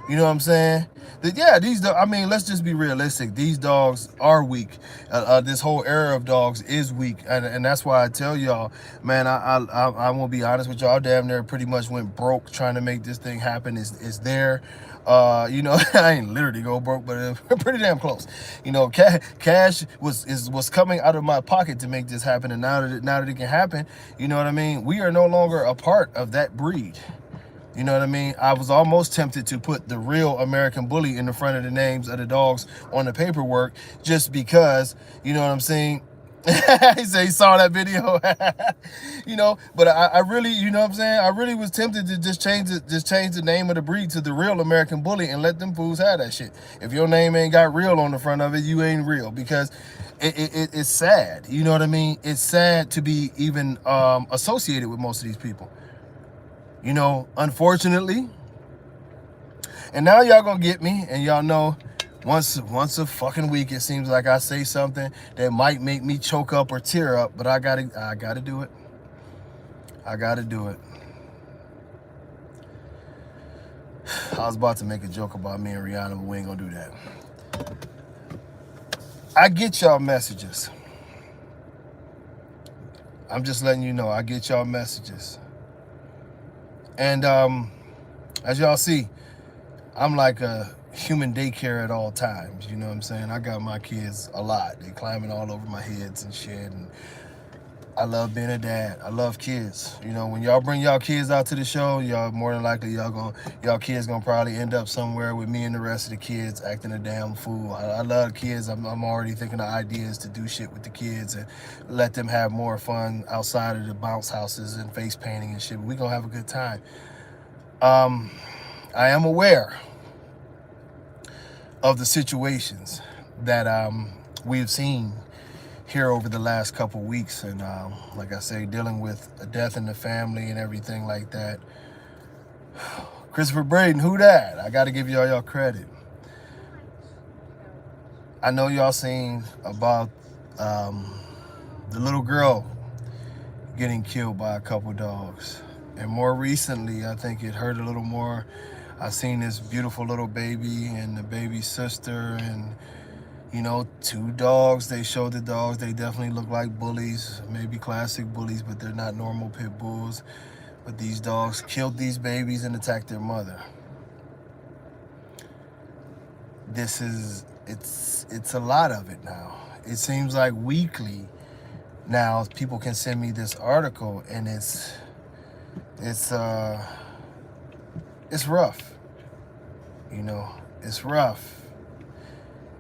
You know what I'm saying? Yeah, let's just be realistic. These dogs are weak. This whole era of dogs is weak. And that's why I tell y'all, man, I won't be honest with y'all, damn near pretty much went broke trying to make this thing happen. Is there. I ain't literally go broke, but pretty damn close. Cash was coming out of my pocket to make this happen. And now that it can happen, you know what I mean? We are no longer a part of that breed. You know what I mean? I was almost tempted to put the real American Bully in the front of the names of the dogs on the paperwork just because, you know what I'm saying? He said he saw that video. But I really, you know what I'm saying? I really was tempted to just change the name of the breed to the real American Bully and let them fools have that shit. If your name ain't got real on the front of it, you ain't real, because it's sad. You know what I mean? It's sad to be even associated with most of these people. Unfortunately. And now y'all gonna get me, and y'all know once a fucking week it seems like I say something that might make me choke up or tear up, but I gotta do it. I gotta do it. I was about to make a joke about me and Rihanna, but we ain't gonna do that. I get y'all messages. I'm just letting you know, I get y'all messages. And as y'all see, I'm like a human daycare at all times. You know what I'm saying? I got my kids a lot. They climbing all over my heads and shit. And I love being a dad. I love kids. When y'all bring y'all kids out to the show, y'all more than likely y'all kids gonna probably end up somewhere with me and the rest of the kids acting a damn fool. I love kids. I'm already thinking of ideas to do shit with the kids and let them have more fun outside of the bounce houses and face painting and shit. But we gonna have a good time. I am aware of the situations that we have seen here over the last couple weeks, and like I say, dealing with a death in the family and everything like that. Christopher Braden, who that? I got to give y'all credit. I know y'all seen about the little girl getting killed by a couple dogs, and more recently, I think it hurt a little more. I seen this beautiful little baby and the baby's sister, and two dogs. They showed the dogs. They definitely look like bullies, maybe classic bullies, but they're not normal pit bulls. But these dogs killed these babies and attacked their mother. It's a lot of it now. It seems like weekly now people can send me this article, and it's rough. It's rough.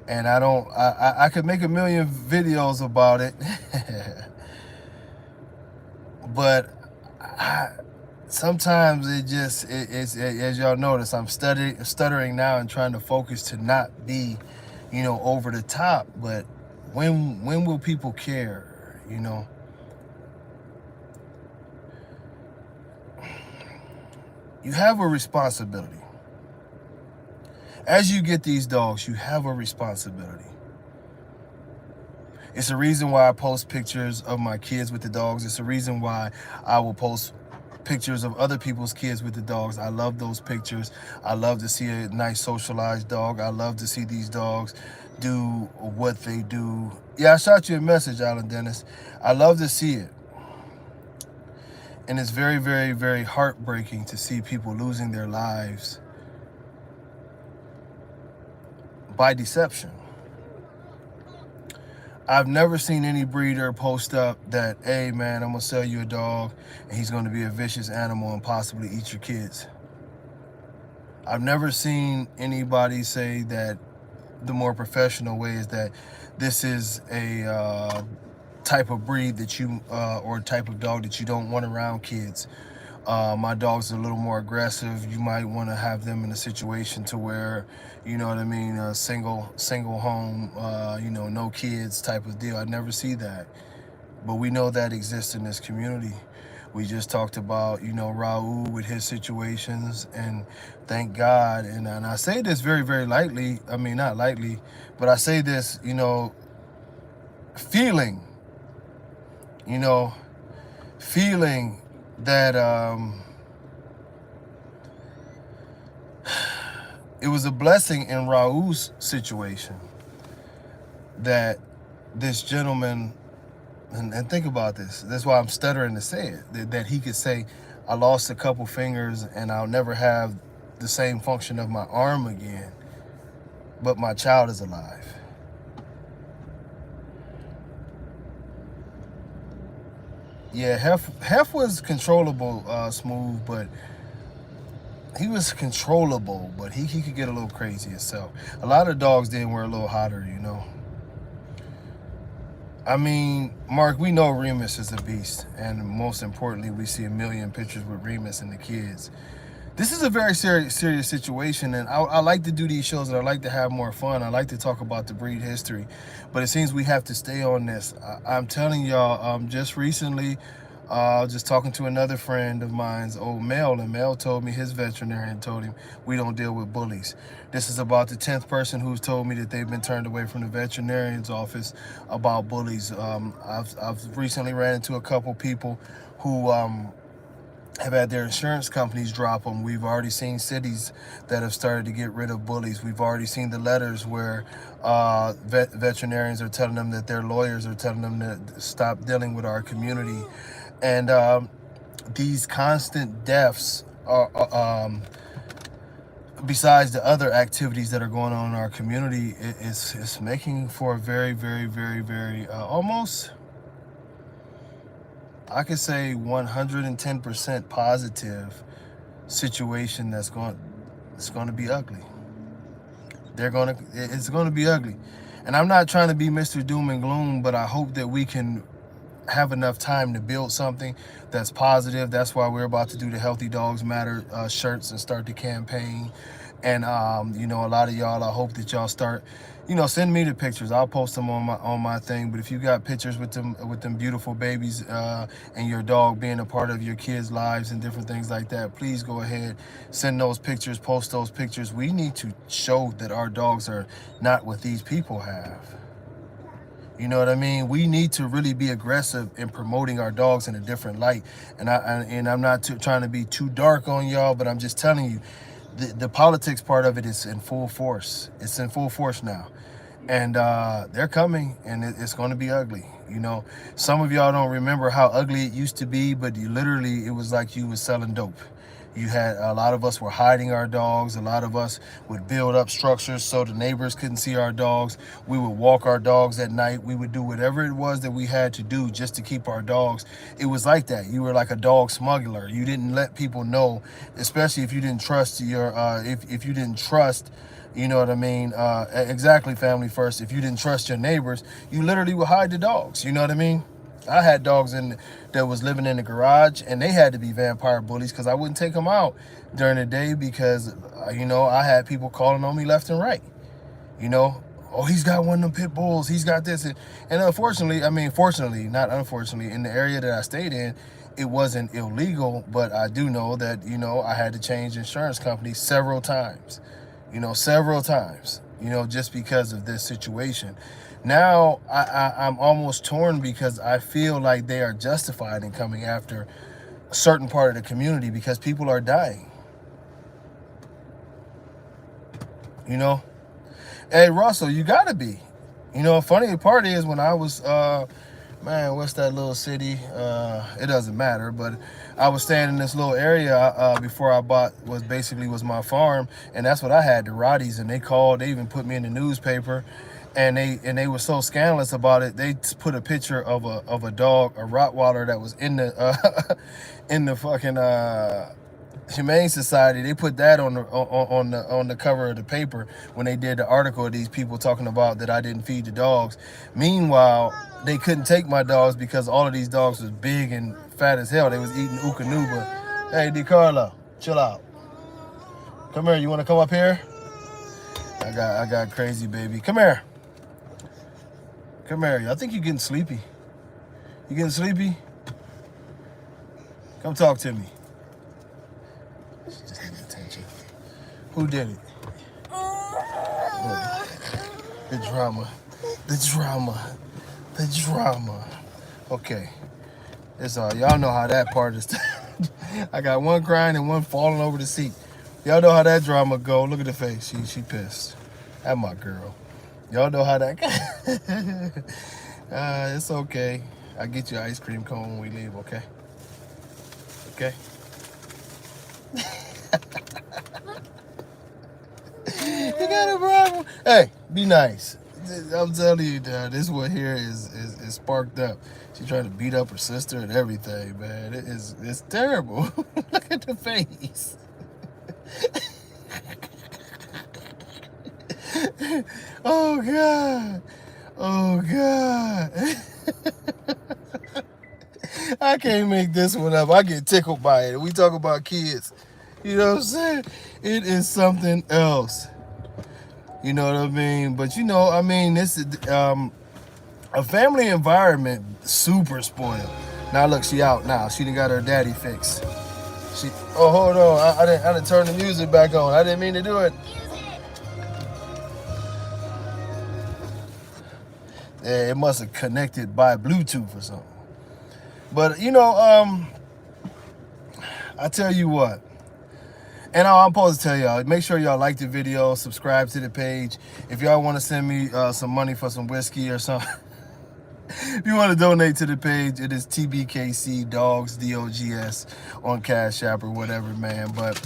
And I could make a million videos about it. But sometimes it's as y'all notice, I'm stuttering now and trying to focus to not be, over the top. But when will people care? You have a responsibility. As you get these dogs, you have a responsibility. It's a reason why I post pictures of my kids with the dogs. It's a reason why I will post pictures of other people's kids with the dogs. I love those pictures. I love to see a nice socialized dog. I love to see these dogs do what they do. Yeah, I shot you a message, Alan Dennis. I love to see it. And it's very, very, very heartbreaking to see people losing their lives by deception. I've never seen any breeder post up that, hey man, I'm gonna sell you a dog and he's gonna be a vicious animal and possibly eat your kids. I've never seen anybody say that the more professional way is that this is a type of breed that you, or type of dog that you don't want around kids. My dogs are a little more aggressive. You might want to have them in a situation to where, you know what I mean, a single home, no kids type of deal. I never see that. But we know that exists in this community. We just talked about, Raul with his situations, and thank God. And I say this very, very lightly. I mean, not lightly, but I say this, feeling, you know, feeling that it was a blessing in Raul's situation that this gentleman, and think about this, that's why I'm stuttering to say it, that he could say, I lost a couple fingers and I'll never have the same function of my arm again, but my child is alive. Yeah, Hef was controllable, Smooth, but he was controllable, but he could get a little crazy himself. A lot of dogs didn't wear a little hotter, I mean, Mark, we know Remus is a beast, and most importantly, we see a million pictures with Remus and the kids. This is a very serious situation, and I like to do these shows, and I like to have more fun. I like to talk about the breed history, but it seems we have to stay on this. I'm telling y'all, just recently, just talking to another friend of mine's, old Merle, and Merle told me, his veterinarian told him, we don't deal with bullies. This is about the 10th person who's told me that they've been turned away from the veterinarian's office about bullies. I've recently ran into a couple people who have had their insurance companies drop them. We've already seen cities that have started to get rid of bullies. We've already seen the letters where veterinarians are telling them that their lawyers are telling them to stop dealing with our community. And these constant deaths are, besides the other activities that are going on in our community, it's making for a very, very, very, very, almost, I could say 110% positive situation it's going to be ugly. It's going to be ugly. And I'm not trying to be Mr. Doom and Gloom, but I hope that we can have enough time to build something that's positive. That's why we're about to do the Healthy Dogs Matter shirts and start the campaign. And a lot of y'all, I hope that y'all start, send me the pictures. I'll post them on my thing. But if you got pictures with them beautiful babies and your dog being a part of your kids' lives and different things like that, please go ahead, send those pictures, post those pictures. We need to show that our dogs are not what these people have. You know what I mean? We need to really be aggressive in promoting our dogs in a different light. And I'm not trying to be too dark on y'all, but I'm just telling you, the politics part of it is in full force. It's in full force now. And they're coming, and it's going to be ugly. Some of y'all don't remember how ugly it used to be, but it was like you was selling dope. You had a lot of us were hiding our dogs. A lot of us would build up structures so the neighbors couldn't see our dogs. We would walk our dogs at night. We would do whatever it was that we had to do just to keep our dogs. It was like that. You were like a dog smuggler. You didn't let people know, especially if you didn't trust if you didn't trust, you know what I mean? Exactly, family first. If you didn't trust your neighbors, you literally would hide the dogs. You know what I mean? I had dogs that was living in the garage, and they had to be vampire bullies because I wouldn't take them out during the day because, I had people calling on me left and right. Oh, he's got one of them pit bulls. He's got this. And fortunately, not unfortunately, in the area that I stayed in, it wasn't illegal, but I do know that, I had to change insurance companies several times, just because of this situation. Now I'm almost torn because I feel like they are justified in coming after a certain part of the community because people are dying. Hey, Russell, you gotta be. Funny part is when I was, what's that little city? It doesn't matter, but I was staying in this little area before I bought was my farm, and that's what I had, the Rotties, and they called. They even put me in the newspaper. And they were so scandalous about it. They put a picture of a dog, a Rottweiler that was in the fucking Humane Society. They put that on the cover of the paper when they did the article of these people talking about that I didn't feed the dogs. Meanwhile, they couldn't take my dogs because all of these dogs was big and fat as hell. They was eating Ukanuba. Hey, DeCarlo, chill out. Come here. You want to come up here? I got crazy baby. Come here. Come here. I think you're getting sleepy. You getting sleepy? Come talk to me. She just needs attention. Who did it? The drama. The drama. The drama. Okay. That's all. Y'all know how that part is. I got one crying and one falling over the seat. Y'all know how that drama go. Look at the face. She pissed. That's my girl. Y'all know how that it's okay. I'll get you an ice cream cone when we leave, okay? Okay? You got a problem? Hey, be nice. I'm telling you, this one here is sparked up. She's trying to beat up her sister and everything, man. It's terrible. Look at the face. Oh God. Oh God. I can't make this one up. I get tickled by it. We talk about kids. You know what I'm saying? It is something else. You know what I mean? But you know, I mean, this is a family environment, super spoiled. Now look, she out now. She done got her daddy fixed. Oh, hold on. I didn't turn the music back on. I didn't mean to do it. Yeah, it must have connected by Bluetooth or something. But you know, I tell you what. And I'm supposed to tell y'all, make sure y'all like the video, subscribe to the page. If y'all want to send me some money for some whiskey or something, if you want to donate to the page, it is tbkc dogs dogs on Cash App or whatever, man. But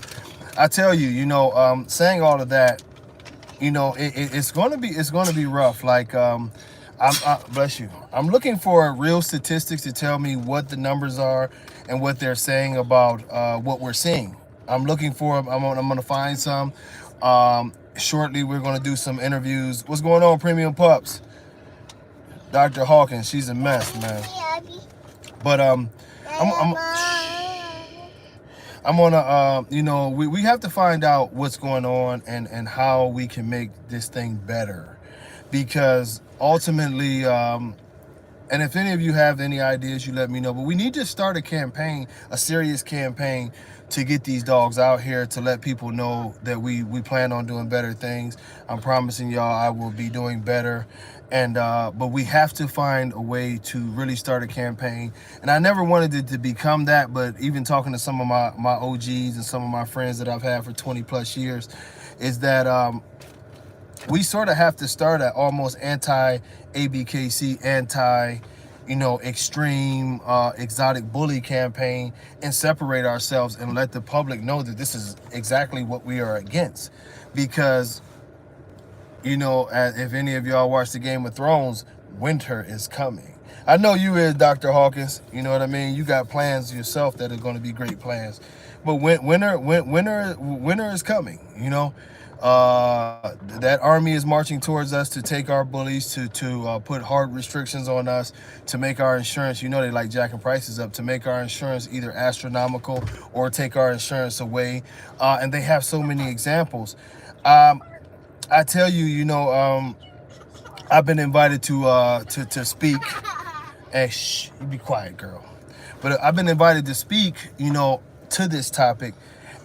I tell you, you know, saying all of that, you know, it's gonna be rough. Like bless you. I'm looking for real statistics to tell me what the numbers are and what they're saying about what we're seeing. I'm looking for. I'm gonna find some. Shortly, we're gonna do some interviews. What's going on, Premium Pups? Dr. Hawkins, she's a mess, man. But I'm gonna you know, we have to find out what's going on and how we can make this thing better, because ultimately and if any of you have any ideas, you let me know. But we need to start a campaign, a serious campaign, to get these dogs out here, to let people know that we plan on doing better things. I'm promising y'all I will be doing better. And but we have to find a way to really start a campaign. And I never wanted it to become that, but even talking to some of my OGs and some of my friends that I've had for 20 plus years, is that we sort of have to start at almost anti-ABKC, anti, you know, extreme exotic bully campaign, and separate ourselves and let the public know that this is exactly what we are against. Because, you know, if any of y'all watch the Game of Thrones, winter is coming. I know you is, Dr. Hawkins. You know what I mean? You got plans yourself that are going to be great plans. But winter is coming, you know. That army is marching towards us to take our bullies, to put hard restrictions on us, to make our insurance, you know, they like jacking prices up, to make our insurance either astronomical or take our insurance away. And they have so many examples. I tell you, you know, I've been invited to speak. Hey, shh, you be quiet, girl. But I've been invited to speak, you know, to this topic,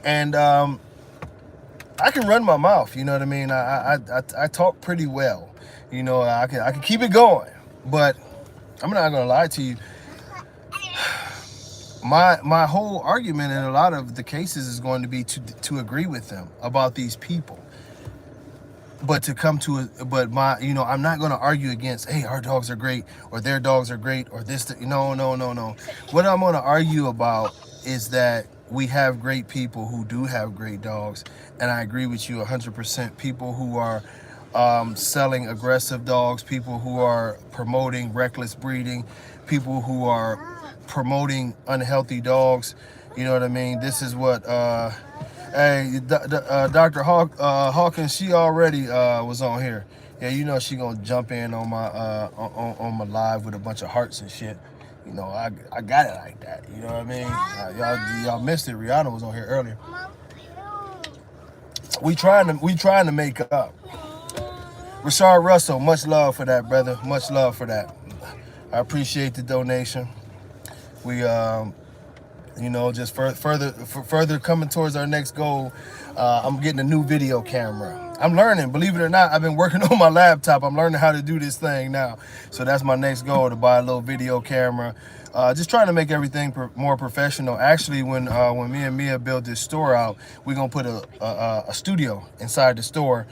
and I can run my mouth, you know what I mean? I talk pretty well, you know. I can keep it going, but I'm not gonna lie to you. My whole argument in a lot of the cases is going to be to agree with them about these people. But to come to you know, I'm not going to argue against, hey, our dogs are great, or their dogs are great, or this. No. What I'm going to argue about is that we have great people who do have great dogs, and I agree with you 100%. People who are selling aggressive dogs, people who are promoting reckless breeding, people who are promoting unhealthy dogs. You know what I mean? This is what. Hey, Dr. Hawkins, she already was on here. Yeah, you know she gonna jump in on my on my live with a bunch of hearts and shit. You know, I got it like that. You know what I mean? Y'all missed it. Rihanna was on here earlier. We trying to make up. Rashard Russell, much love for that, brother. Much love for that. I appreciate the donation. We You know, just further coming towards our next goal. I'm getting a new video camera. I'm learning, believe it or not. I've been working on my laptop. I'm learning how to do this thing now. So that's my next goal, to buy a little video camera. Just trying to make everything more professional. Actually, when me and Mia build this store out, we're gonna put a studio inside the store,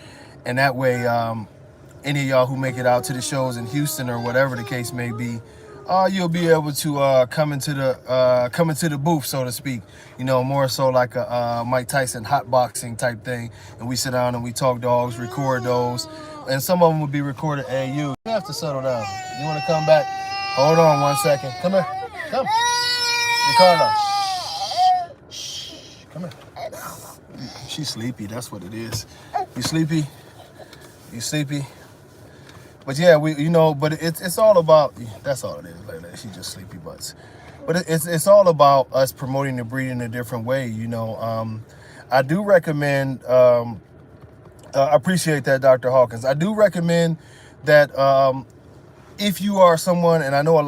and that way, any of y'all who make it out to the shows in Houston or whatever the case may be, you'll be able to come into the booth, so to speak. You know, more so like a Mike Tyson hot boxing type thing, and we sit down and we talk dogs, record those, and some of them will be recorded. Hey, you have to settle down. You want to come back? Hold on 1 second. Come here. Come. Ricardo. Shh. Come here. She's sleepy. That's what it is. You sleepy? You sleepy? But yeah, but it's all about, that's all it is, like she's just sleepy butts. But it's all about us promoting the breed in a different way, you know. I do recommend, I appreciate that, Dr. Hawkins. I do recommend that if you are someone, and I know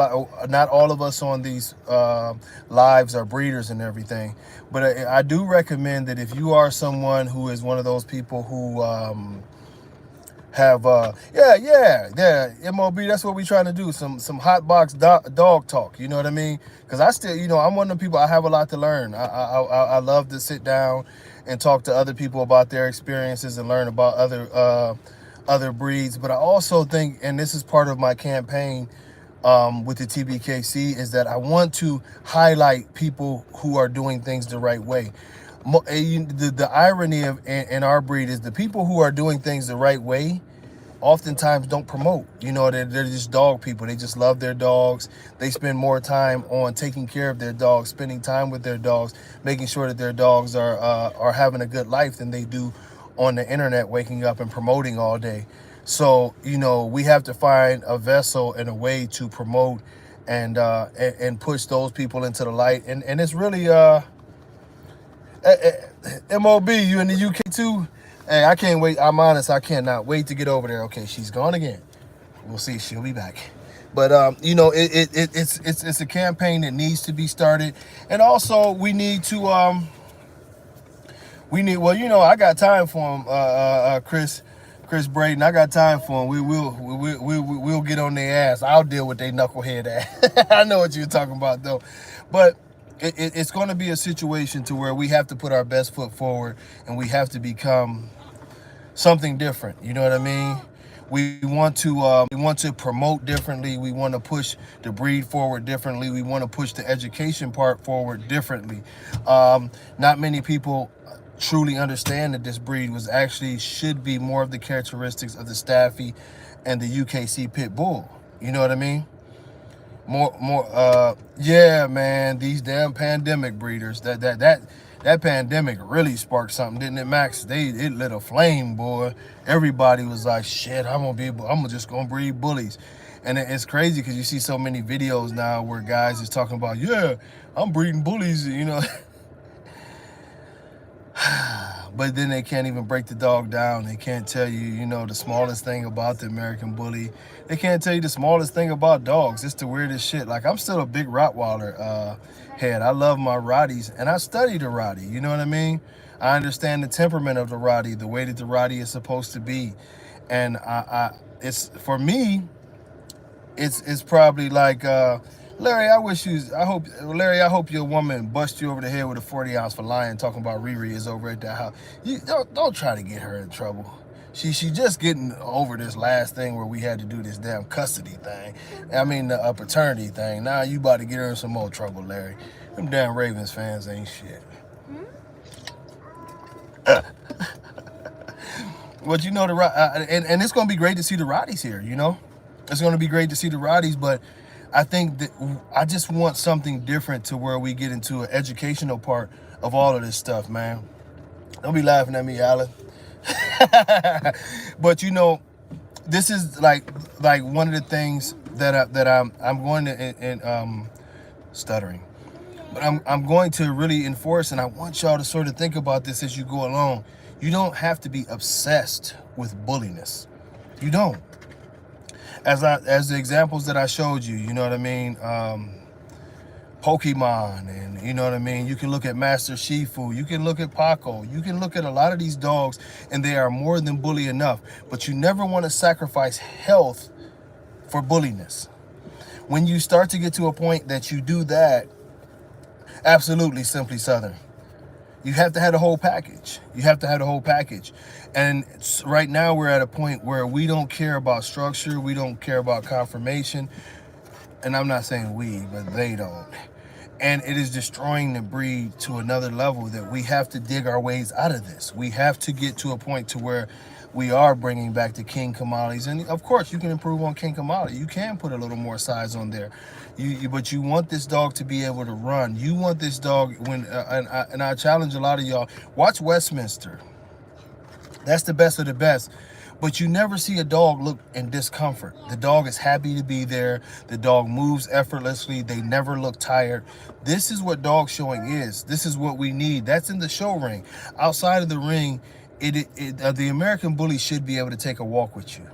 not all of us on these lives are breeders and everything, but I do recommend that if you are someone who is one of those people who have MOB, that's what we're trying to do, some hot box dog talk, you know what I mean? Because I still, I'm one of the people, I have a lot to learn. I love to sit down and talk to other people about their experiences and learn about other breeds. But I also think, and this is part of my campaign with the tbkc, is that I want to highlight people who are doing things the right way. The irony in our breed is the people who are doing things the right way oftentimes don't promote. You know, they're just dog people. They just love their dogs. They spend more time on taking care of their dogs, spending time with their dogs, making sure that their dogs are having a good life than they do on the internet, waking up and promoting all day. So, we have to find a vessel and a way to promote and push those people into the light. And it's really MOB, you in the UK too? Hey, I can't wait. I'm honest, I cannot wait to get over there. Okay, she's gone again. We'll see. She'll be back. But it's a campaign that needs to be started, and also we need to I got time for him, Chris Braden. I got time for him. We'll get on their ass. I'll deal with their knucklehead ass. I know what you're talking about though, but it's going to be a situation to where we have to put our best foot forward, and we have to become something different. You know what I mean? We want to promote differently. We want to push the breed forward differently. We want to push the education part forward differently. Not many people truly understand that this breed should be more of the characteristics of the Staffy and the UKC Pit Bull. You know what I mean? Yeah, man, these damn pandemic breeders, that pandemic really sparked something, didn't it, Max? It lit a flame, boy. Everybody was like, shit, I'm just gonna breed bullies. And it's crazy because you see so many videos now where guys is talking about, yeah, I'm breeding bullies, but then they can't even break the dog down. They can't tell you, the smallest thing about the American bully. They can't tell you the smallest thing about dogs. It's the weirdest shit. Like, I'm still a big Rottweiler head. I love my Rotties, and I studied a Rottie. You know what I mean? I understand the temperament of the Rottie, the way that the Rottie is supposed to be. And for me, it's probably like, Larry, I hope your woman bust you over the head with a 40 ounce for lying, talking about Riri is over at that house. You don't try to get her in trouble. She just getting over this last thing where we had to do this damn custody thing. I mean, the paternity thing. Now you about to get her in some more trouble, Larry. Them damn Ravens fans ain't shit. But and it's gonna be great to see the Rotties here. It's gonna be great to see the Rotties, but I think that I just want something different to where we get into an educational part of all of this stuff, man. Don't be laughing at me, Alan. But this is like one of the things that I'm going to and stuttering, but I'm going to really enforce, and I want y'all to sort of think about this as you go along. You don't have to be obsessed with bulliness. You don't. As the examples that I showed you, you know what I mean? Pokemon, and you know what I mean? You can look at Master Shifu, you can look at Paco, you can look at a lot of these dogs, and they are more than bully enough. But you never want to sacrifice health for bulliness. When you start to get to a point that you do that, absolutely Simply Southern. You have to have the whole package. You have to have the whole package. And right now we're at a point where we don't care about structure. We don't care about confirmation. And I'm not saying we, but they don't. And it is destroying the breed to another level that we have to dig our ways out of this. We have to get to a point to where we are bringing back the King Kamalis. And of course, you can improve on King Kamali. You can put a little more size on there. But you want this dog to be able to run. You want this dog, and I challenge a lot of y'all, watch Westminster. That's the best of the best. But you never see a dog look in discomfort. The dog is happy to be there. The dog moves effortlessly. They never look tired. This is what dog showing is. This is what we need. That's in the show ring. Outside of the ring, the American bully should be able to take a walk with you.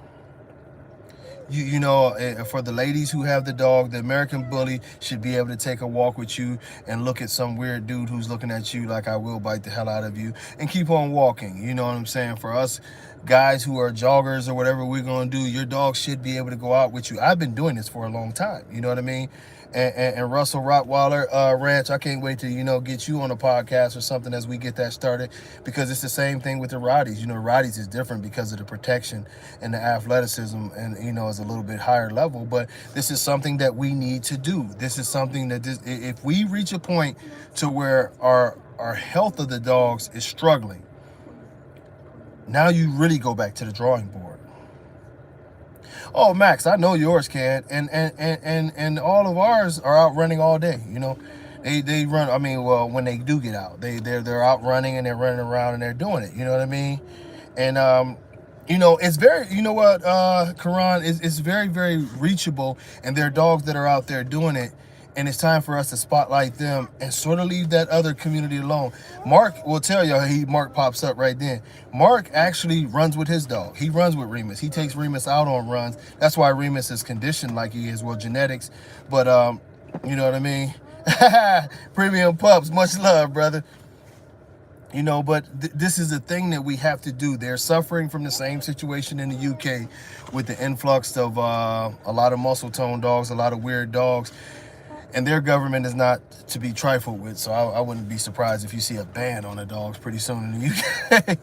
You know, for the ladies who have the dog, the American bully should be able to take a walk with you and look at some weird dude who's looking at you like I will bite the hell out of you and keep on walking. You know what I'm saying? For us guys who are joggers or whatever we're going to do, your dog should be able to go out with you. I've been doing this for a long time. You know what I mean? And Russell Rottweiler Ranch, I can't wait to, you know, get you on a podcast or something as we get that started, because it's the same thing with the Rotties. You know, Rotties is different because of the protection and the athleticism, and, you know, is a little bit higher level. But this is something that we need to do. This is something that if we reach a point to where our health of the dogs is struggling, now you really go back to the drawing board. Oh, Max, I know yours can, and all of ours are out running all day. You know, they run. I mean, well, when they do get out, they're out running and they're running around and they're doing it. You know what I mean? And you know, it's very, you know what, Karan, it's very, very reachable, and there are dogs that are out there doing it. And it's time for us to spotlight them and sort of leave that other community alone. Mark will tell you, Mark pops up right then. Mark actually runs with his dog. He runs with Remus. He takes Remus out on runs. That's why Remus is conditioned like he is. Well, genetics. But, you know what I mean? Premium pups. Much love, brother. You know, but this is a thing that we have to do. They're suffering from the same situation in the UK with the influx of a lot of muscle-toned dogs, a lot of weird dogs. And their government is not to be trifled with, so I wouldn't be surprised if you see a ban on the dogs pretty soon in the UK.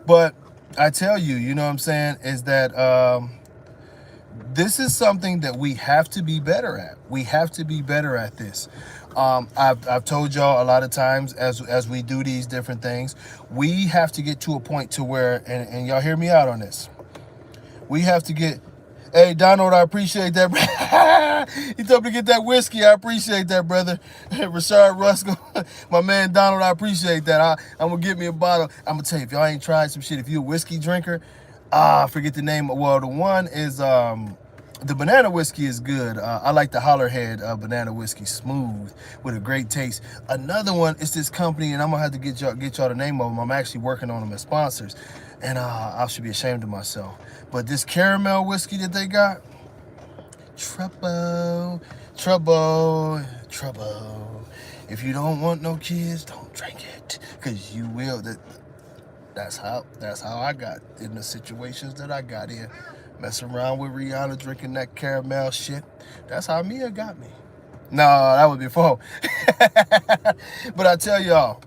But I tell you, you know what I'm saying, is that this is something that we have to be better at. We have to be better at this. I've told y'all a lot of times as we do these different things, we have to get to a point to where, and y'all hear me out on this, we have to get, hey, Donald, I appreciate that. He told me to get that whiskey. I appreciate that, brother. Rashard Ruskell, my man Donald, I appreciate that. I'm going to get me a bottle. I'm going to tell you, if y'all ain't tried some shit, if you a whiskey drinker, I forget the name. Well, the one is, the banana whiskey is good. I like the Hollerhead banana whiskey, smooth, with a great taste. Another one is this company, and I'm going to have to get y'all the name of them. I'm actually working on them as sponsors, and I should be ashamed of myself. But this caramel whiskey that they got, trouble. If you don't want no kids, don't drink it, because you will. That's how I got in the situations that I got in. Messing around with Rihanna, drinking that caramel shit. That's how Mia got me. No, that was before. But I tell y'all,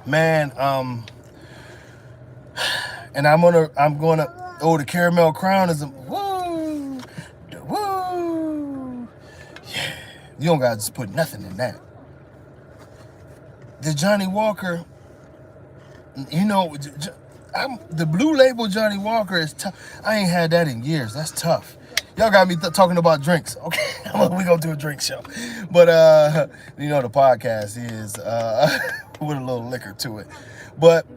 man, and I'm gonna. Oh, the caramel crown is woo. Yeah, you don't gotta just put nothing in that. The Johnny Walker, you know, the blue label Johnny Walker is tough. I ain't had that in years. That's tough. Y'all got me talking about drinks. Okay, we gonna do a drink show. But you know, the podcast is with a little liquor to it. But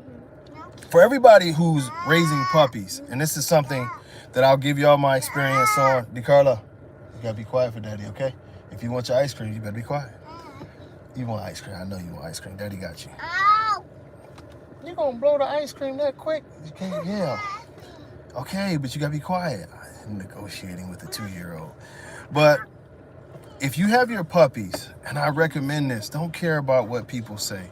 for everybody who's raising puppies, and this is something that I'll give y'all my experience on. DeCarlo, you gotta be quiet for Daddy, okay? If you want your ice cream, you better be quiet. You want ice cream? I know you want ice cream. Daddy got you. Ow! You gonna blow the ice cream that quick? You can't yell. Okay, but you gotta be quiet. I'm negotiating with a 2-year-old. But If you have your puppies, and I recommend this, don't care about what people say.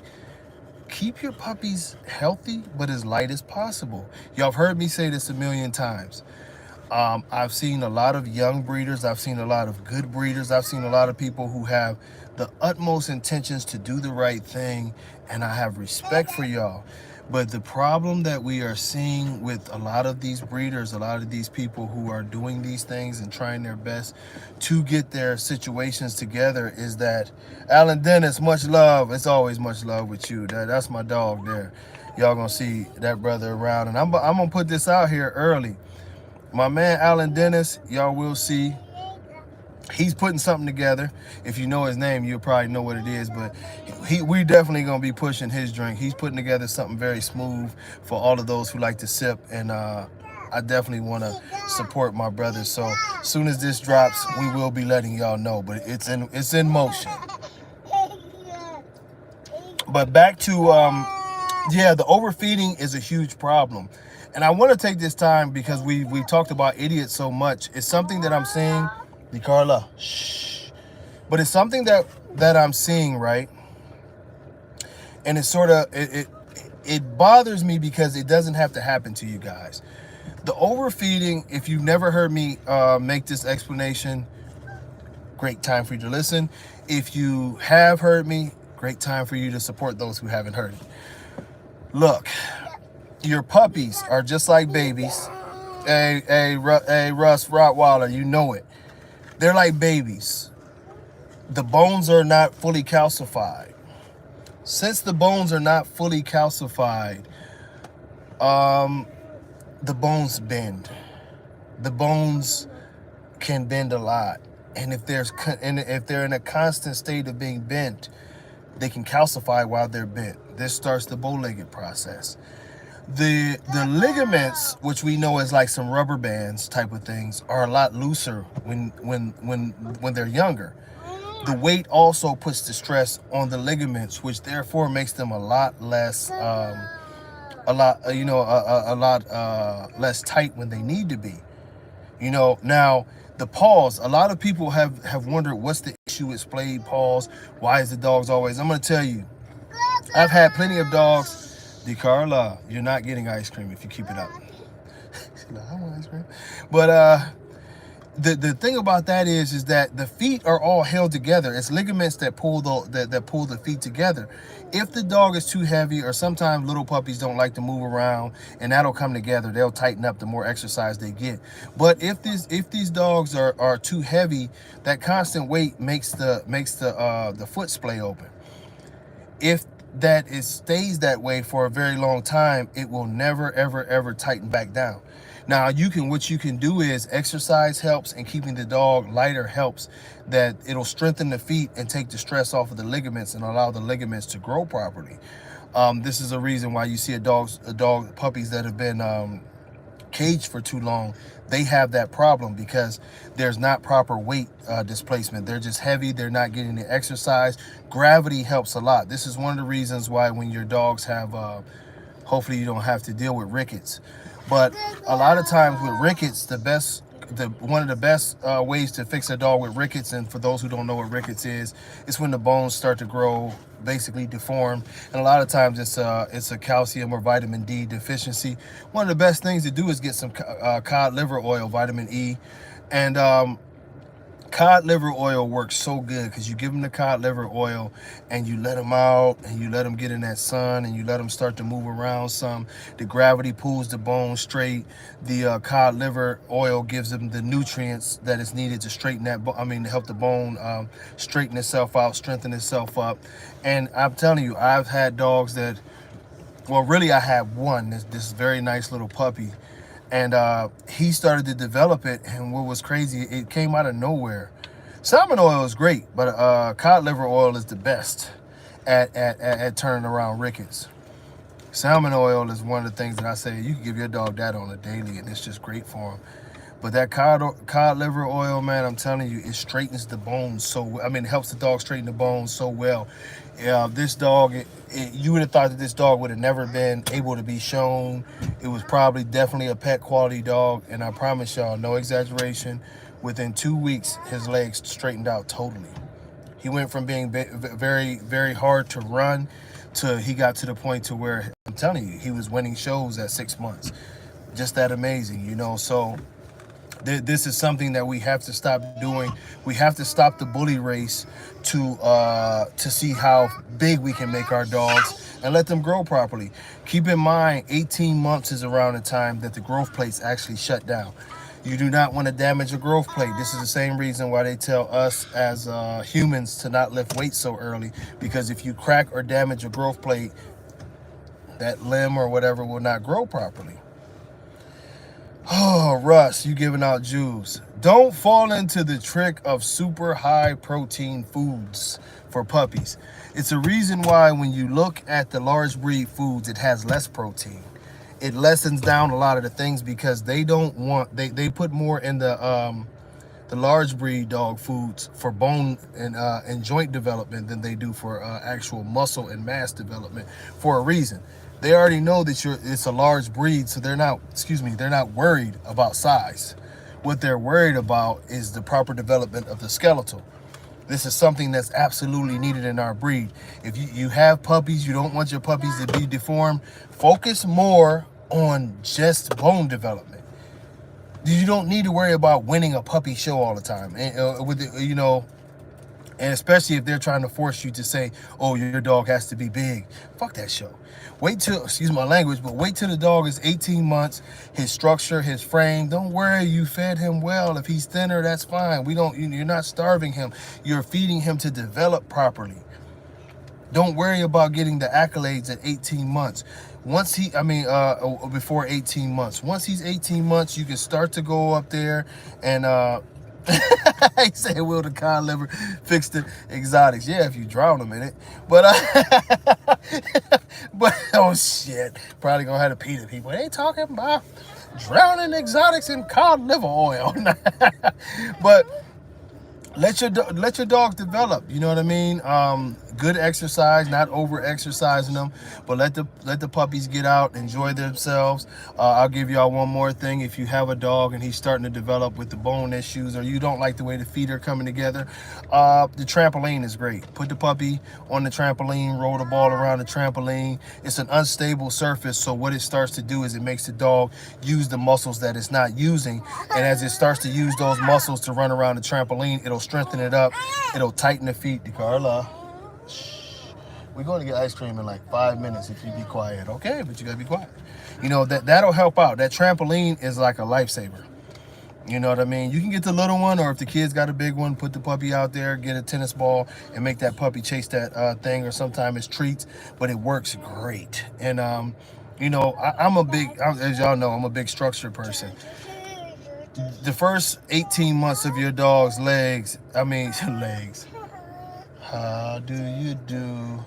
Keep your puppies healthy, but as light as possible. Y'all have heard me say this a million times. I've seen a lot of young breeders. I've seen a lot of good breeders. I've seen a lot of people who have the utmost intentions to do the right thing, and I have respect for y'all. But the problem that we are seeing with a lot of these breeders, a lot of these people who are doing these things and trying their best to get their situations together is that, Alan Dennis, much love. It's always much love with you. That's my dog there. Y'all gonna see that brother around. And I'm gonna put this out here early. My man Alan Dennis, y'all will see, he's putting something together. If you know his name, you'll probably know what it is, but we definitely gonna be pushing his drink. He's putting together something very smooth for all of those who like to sip, and I definitely want to support my brothers. So as soon as this drops, we will be letting y'all know, but it's in motion. But back to yeah, the overfeeding is a huge problem. And I want to take this time because we've talked about idiots so much. It's something that I'm seeing. Carla, shh. But it's something that I'm seeing, right? And it's sort of it bothers me because it doesn't have to happen to you guys. The overfeeding, if you've never heard me make this explanation, great time for you to listen. If you have heard me, great time for you to support those who haven't heard it. Look, your puppies are just like babies. Hey, Russ Rottweiler, you know it. They're like babies. The bones are not fully calcified. Since the bones are not fully calcified, the bones bend. The bones can bend a lot, and if they're in a constant state of being bent, they can calcify while they're bent. This starts the bow-legged process. The ligaments, which we know as like some rubber bands type of things, are a lot looser when they're younger. The weight also puts the stress on the ligaments, which therefore makes them a lot less less tight when they need to be. Now the paws, a lot of people have wondered what's the issue with splayed paws. Why is the dogs always? I'm going to tell you, I've had plenty of dogs. DeCarla, you're not getting ice cream if you keep it up. I want ice cream. But the thing about that is that the feet are all held together. It's ligaments that pull the feet together. If the dog is too heavy, or sometimes little puppies don't like to move around, and that'll come together. They'll tighten up the more exercise they get. But if these dogs are too heavy, that constant weight makes the foot splay open. If stays that way for a very long time, it will never ever tighten back down. Now what you can do is exercise helps, and keeping the dog lighter helps. That it'll strengthen the feet and take the stress off of the ligaments and allow the ligaments to grow properly. This is a reason why you see puppies that have been caged for too long, they have that problem because there's not proper weight displacement. They're just heavy. They're not getting the exercise. Gravity helps a lot. This is one of the reasons why when your dogs have, hopefully you don't have to deal with rickets. But a lot of times with rickets, one of the best ways to fix a dog with rickets, and for those who don't know what rickets is when the bones start to grow, basically deform, and a lot of times it's a calcium or vitamin D deficiency. One of the best things to do is get some cod liver oil, vitamin E, and cod liver oil works so good because you give them the cod liver oil and you let them out and you let them get in that sun and you let them start to move around some. The gravity pulls the bone straight. The cod liver oil gives them the nutrients that is needed to straighten to help the bone straighten itself out, strengthen itself up. And I'm telling you, I've had dogs that, well, really I had one, this very nice little puppy. And he started to develop it, and what was crazy, it came out of nowhere. Salmon oil is great, but cod liver oil is the best at turning around rickets. Salmon oil is one of the things that I say you can give your dog that on a daily, and it's just great for him. But that cod liver oil, man, I'm telling you, it straightens the bones it helps the dog straighten the bones so well. This dog, you would have thought that this dog would have never been able to be shown. It was definitely a pet quality dog, and I promise y'all, no exaggeration, Within 2 weeks, his legs straightened out totally. He went from being very, very hard to run to he got to the point to where, I'm telling you, he was winning shows at 6 months. Just that amazing, you know. So this is something that we have to stop doing. We have to stop the bully race to see how big we can make our dogs and let them grow properly. Keep in mind, 18 months is around the time that the growth plates actually shut down. You do not want to damage a growth plate. This is the same reason why they tell us as humans to not lift weights so early, because if you crack or damage a growth plate, that limb or whatever will not grow properly. Oh, Russ, you giving out Jews. Don't fall into the trick of super high protein foods for puppies. It's a reason why when you look at the large breed foods, it has less protein. It lessens down a lot of the things because they don't want, they put more in the large breed dog foods for bone and joint development than they do for actual muscle and mass development, for a reason. They already know that it's a large breed, so they're not worried about size. What they're worried about is the proper development of the skeletal. This is something that's absolutely needed in our breed. If you have puppies, you don't want your puppies to be deformed, focus more on just bone development. You don't need to worry about winning a puppy show all the time. And especially if they're trying to force you to say, oh, your dog has to be big. Fuck that show. Wait till, excuse my language, but wait till the dog is 18 months, his structure, his frame. Don't worry, you fed him well. If he's thinner, that's fine. You're not starving him. You're feeding him to develop properly. Don't worry about getting the accolades at 18 months. Before 18 months. Once he's 18 months, you can start to go up there and, he said, will the cod liver fix the exotics? Yeah, if you drown them in it. But, oh shit. Probably gonna have to pee to people. They talking about drowning exotics in cod liver oil. But let your dogs develop. You know what I mean? Good exercise, not over exercising them, but let the puppies get out, enjoy themselves. I'll give y'all one more thing. If you have a dog and he's starting to develop with the bone issues, or you don't like the way the feet are coming together, the trampoline is great. Put the puppy on the trampoline, roll the ball around the trampoline. It's an unstable surface, so what it starts to do is it makes the dog use the muscles that it's not using, and as it starts to use those muscles to run around the trampoline, it'll strengthen it up, it'll tighten the feet. DeCarla, we're going to get ice cream in like 5 minutes if you be quiet. Okay, but you gotta be quiet. You know, that'll help out. That trampoline is like a lifesaver. You know what I mean? You can get the little one, or if the kid's got a big one, put the puppy out there, get a tennis ball, and make that puppy chase that thing, or sometimes it's treats, but it works great. And, I'm a big, as y'all know, I'm a big structure person. The first 18 months of your dog's legs, how do you do?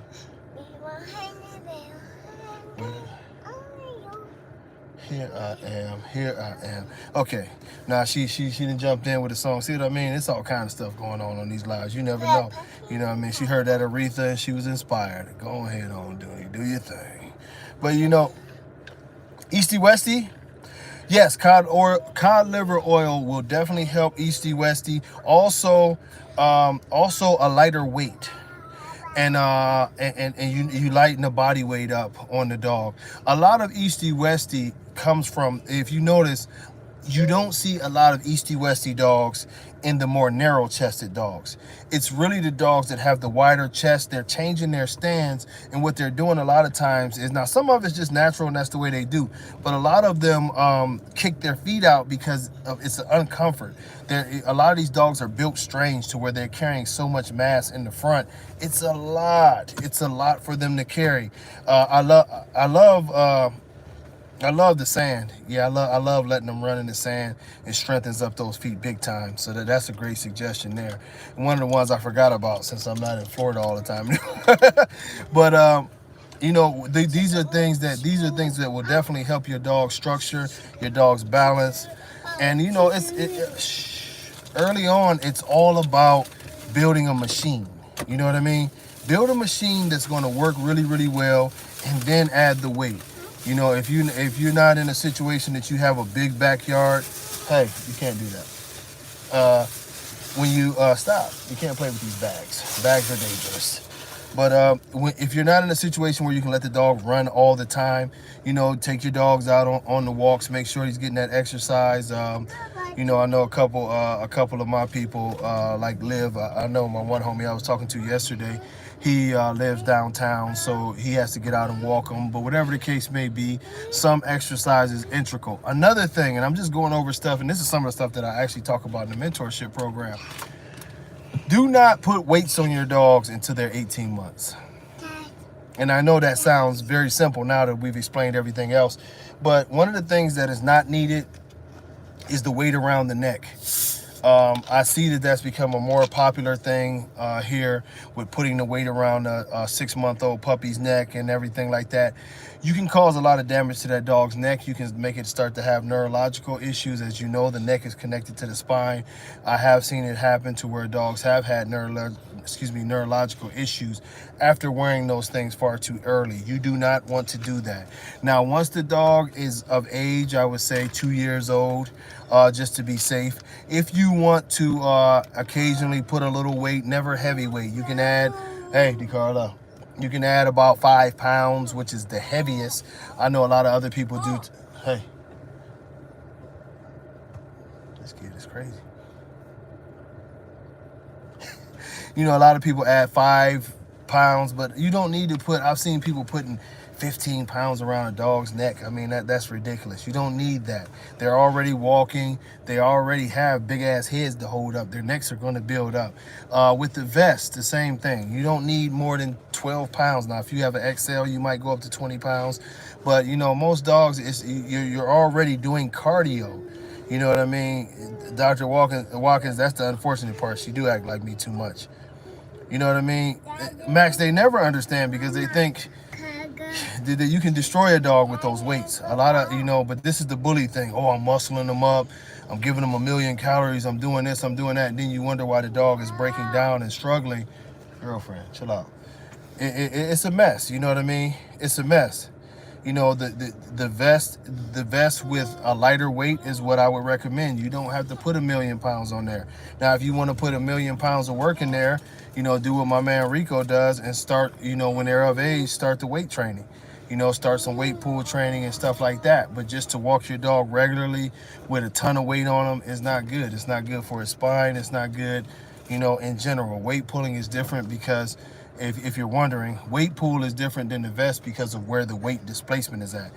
Here I am. Okay, now she done jumped in with a song. See what I mean? It's all kind of stuff going on these lives. You never know. You know what I mean? She heard that Aretha and she was inspired. Go ahead on, do your thing. But Easty Westy, yes, cod liver oil will definitely help Easty Westy. Also a lighter weight. And you lighten the body weight up on the dog. A lot of Easty Westy comes from, if you notice, you don't see a lot of Easty Westy dogs in the more narrow chested dogs. It's really the dogs that have the wider chest. They're changing their stance, and what they're doing a lot of times is, now some of it's just natural and that's the way they do, but a lot of them kick their feet out because it's an uncomfort. A lot of these dogs are built strange to where they're carrying so much mass in the front. It's a lot for them to carry. I love the sand. Yeah, I love letting them run in the sand. It strengthens up those feet big time. So that's a great suggestion there. And one of the ones I forgot about since I'm not in Florida all the time. But these are things that will definitely help your dog's structure, your dog's balance. And early on, it's all about building a machine. You know what I mean? Build a machine that's going to work really, really well, and then add the weight. If you're not in a situation that you have a big backyard, hey, you can't do that. when you stop. You can't play with these bags. Bags are dangerous. But if you're not in a situation where you can let the dog run all the time, take your dogs out on the walks. Make sure he's getting that exercise. I know a couple of my people like live. I know my one homie I was talking to yesterday. He lives downtown, so he has to get out and walk them. But whatever the case may be, some exercise is integral. Another thing, and I'm just going over stuff, and this is some of the stuff that I actually talk about in the mentorship program. Do not put weights on your dogs until they're 18 months. And I know that sounds very simple now that we've explained everything else, but one of the things that is not needed is the weight around the neck. I see that that's become a more popular thing here with putting the weight around a 6-month-old puppy's neck and everything like that. You can cause a lot of damage to that dog's neck. You can make it start to have neurological issues. As you know, the neck is connected to the spine. I have seen it happen to where dogs have had neurological issues after wearing those things far too early. You do not want to do that. Now, once the dog is of age, I would say 2 years old, just to be safe. If you want to occasionally put a little weight, never heavy weight, you can add, hey, DeCarlo, you can add about 5 pounds, which is the heaviest. I know a lot of other people do. Hey, this kid is crazy. A lot of people add 5 pounds, but you don't need to put, I've seen people putting 15 pounds around a dog's neck. I mean, that's ridiculous. You don't need that. They're already walking. They already have big ass heads to hold up. Their necks are going to build up. With the vest, the same thing. You don't need more than 12 pounds. Now, if you have an XL, you might go up to 20 pounds. But, most dogs, you're already doing cardio. You know what I mean? Dr. Watkins, that's the unfortunate part. She do act like me too much. You know what I mean? Max, they never understand because they think that you can destroy a dog with those weights. A lot of, but this is the bully thing. Oh, I'm muscling them up. I'm giving them 1,000,000 calories. I'm doing this, I'm doing that. And then you wonder why the dog is breaking down and struggling. Girlfriend, chill out. It's a mess. You know what I mean? It's a mess. The vest with a lighter weight is what I would recommend. You don't have to put 1,000,000 pounds on there. Now, if you want to put 1,000,000 pounds of work in there, do what my man Rico does and start, when they're of age, start the weight training. Start some weight pool training and stuff like that. But just to walk your dog regularly with a ton of weight on them is not good. It's not good for his spine. It's not good, in general. Weight pulling is different because if you're wondering, weight pull is different than the vest because of where the weight displacement is at.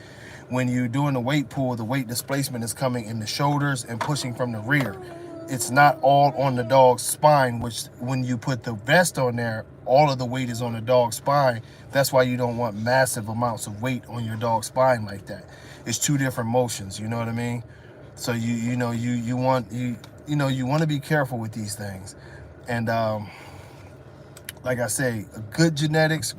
When you're doing the weight pull, the weight displacement is coming in the shoulders and pushing from the rear. It's not all on the dog's spine, which when you put the vest on there, all of the weight is on the dog's spine. That's why you don't want massive amounts of weight on your dog's spine like that. It's two different motions, you know what I mean? So you want to be careful with these things. And like I say, great genetics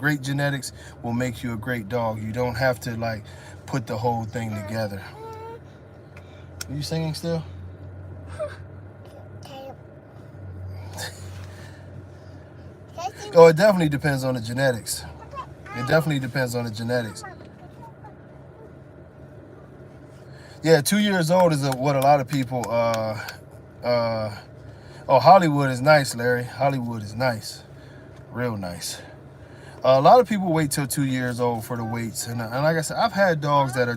will make you a great dog. You don't have to put the whole thing together. Are you singing still? Oh, it definitely depends on the genetics. It definitely depends on the genetics. Yeah, 2 years old is what a lot of people. Oh, Hollywood is nice, Larry. Hollywood is nice. Real nice. A lot of people wait till 2 years old for the weights. And like I said, I've had dogs that are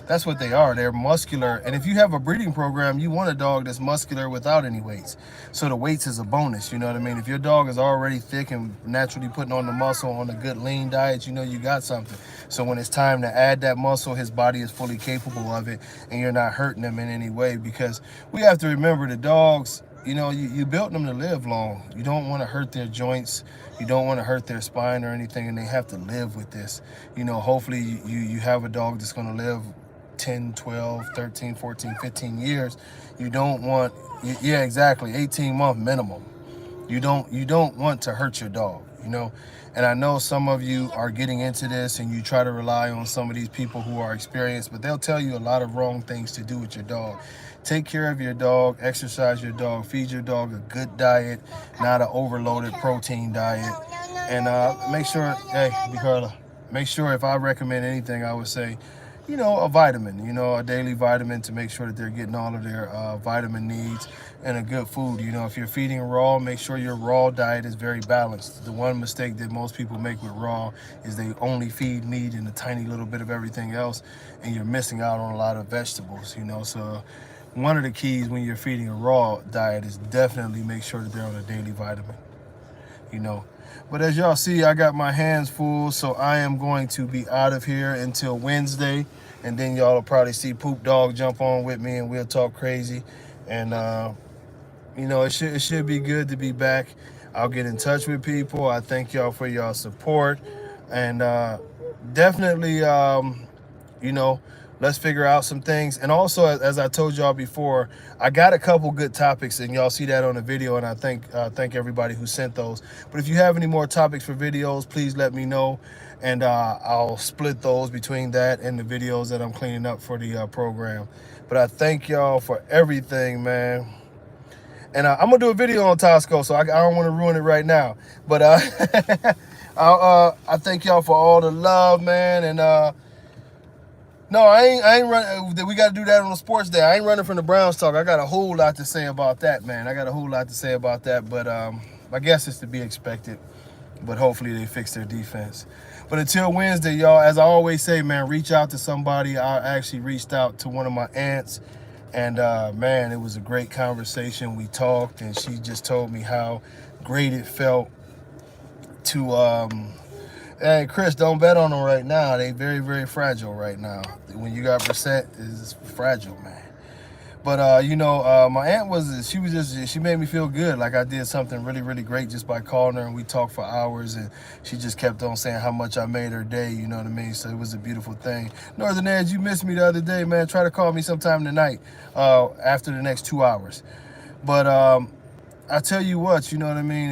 that's what they are. They're muscular. And if you have a breeding program, you want a dog that's muscular without any weights. So the weights is a bonus, you know what I mean? If your dog is already thick and naturally putting on the muscle on a good lean diet, you got something. So when it's time to add that muscle, his body is fully capable of it, and you're not hurting him in any way. Because we have to remember the dogs, you built them to live long. You don't want to hurt their joints. You don't want to hurt their spine or anything, and they have to live with this. Hopefully you have a dog that's going to live 10, 12, 13, 14, 15 years. You don't want, yeah, exactly, 18-month minimum. You don't want to hurt your dog, And I know some of you are getting into this and you try to rely on some of these people who are experienced, but they'll tell you a lot of wrong things to do with your dog. Take care of your dog, exercise your dog, feed your dog a good diet, not an overloaded protein diet. And make sure, hey, DeCarlo, make sure if I recommend anything, I would say, a vitamin, a daily vitamin to make sure that they're getting all of their vitamin needs and a good food. If you're feeding raw, make sure your raw diet is very balanced. The one mistake that most people make with raw is they only feed meat and a tiny little bit of everything else, and you're missing out on a lot of vegetables. So one of the keys when you're feeding a raw diet is definitely make sure that they're on a daily vitamin. But as y'all see, I got my hands full, so I am going to be out of here until Wednesday, and then y'all will probably see Poop Dog jump on with me and we'll talk crazy. And it should be good to be back. I'll get in touch with people. I thank y'all for y'all support, and definitely let's figure out some things. And also, as I told y'all before, I got a couple good topics, and y'all see that on the video, and I thank everybody who sent those. But if you have any more topics for videos, please let me know, and I'll split those between that and the videos that I'm cleaning up for the program. But I thank y'all for everything, man. And I'm gonna do a video on Tosco, so I don't want to ruin it right now. But I thank y'all for all the love, man. And no, I ain't running. We got to do that on the sports day. I ain't running from the Browns talk. I got a whole lot to say about that, man. I got a whole lot to say about that, but I guess it's to be expected. But hopefully they fix their defense. But until Wednesday, y'all, as I always say, man, reach out to somebody. I actually reached out to one of my aunts, and man, it was a great conversation. We talked, and she just told me how great it felt to hey, Chris, don't bet on them right now. They very, very fragile right now. When you got Brissett, it's fragile, man. But my aunt she made me feel good, like I did something really, really great just by calling her, and we talked for hours, and she just kept on saying how much I made her day, you know what I mean? So it was a beautiful thing. Northern Edge, you missed me the other day, man. Try to call me sometime tonight after the next 2 hours. But I tell you what, you know what I mean?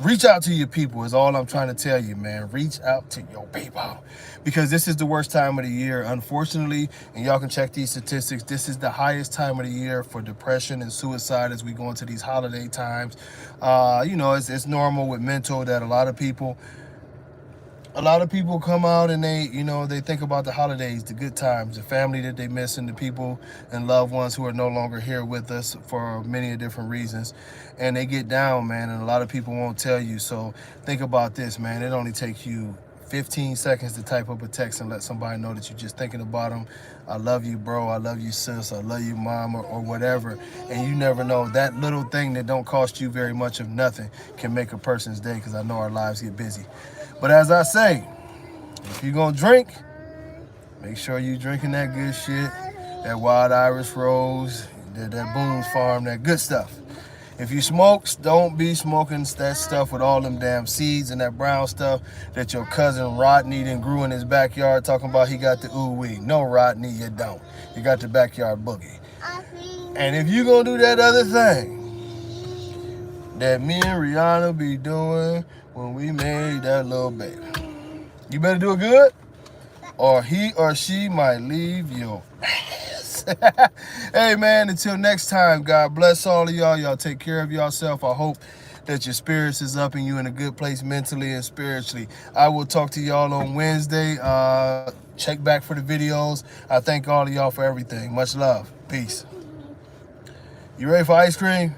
Reach out to your people is all I'm trying to tell you, man. Reach out to your people, because this is the worst time of the year, unfortunately, and y'all can check these statistics. This is the highest time of the year for depression and suicide as we go into these holiday times. It's normal with mental that a lot of people come out and they think about the holidays, the good times, the family that they miss, and the people and loved ones who are no longer here with us for many different reasons. And they get down, man, and a lot of people won't tell you. So think about this, man. It only takes you 15 seconds to type up a text and let somebody know that you're just thinking about them. I love you, bro. I love you, sis. I love you, mom, or whatever. And you never know. That little thing that don't cost you very much of nothing can make a person's day, because I know our lives get busy. But as I say, if you're going to drink, make sure you're drinking that good shit, that Wild Irish Rose, that Boone's Farm, that good stuff. If you smoke, don't be smoking that stuff with all them damn seeds and that brown stuff that your cousin Rodney done grew in his backyard talking about he got the ooh-wee. No, Rodney, you don't. You got the backyard boogie. And if you going to do that other thing that me and Rihanna be doing when we made that little baby, you better do it good, or he or she might leave your ass. Hey, man, until next time, God bless all of y'all. Y'all take care of yourself. I hope that your spirits is up and you in a good place mentally and spiritually. I will talk to y'all on Wednesday. Check back for the videos. I thank all of y'all for everything. Much love. Peace. You ready for ice cream?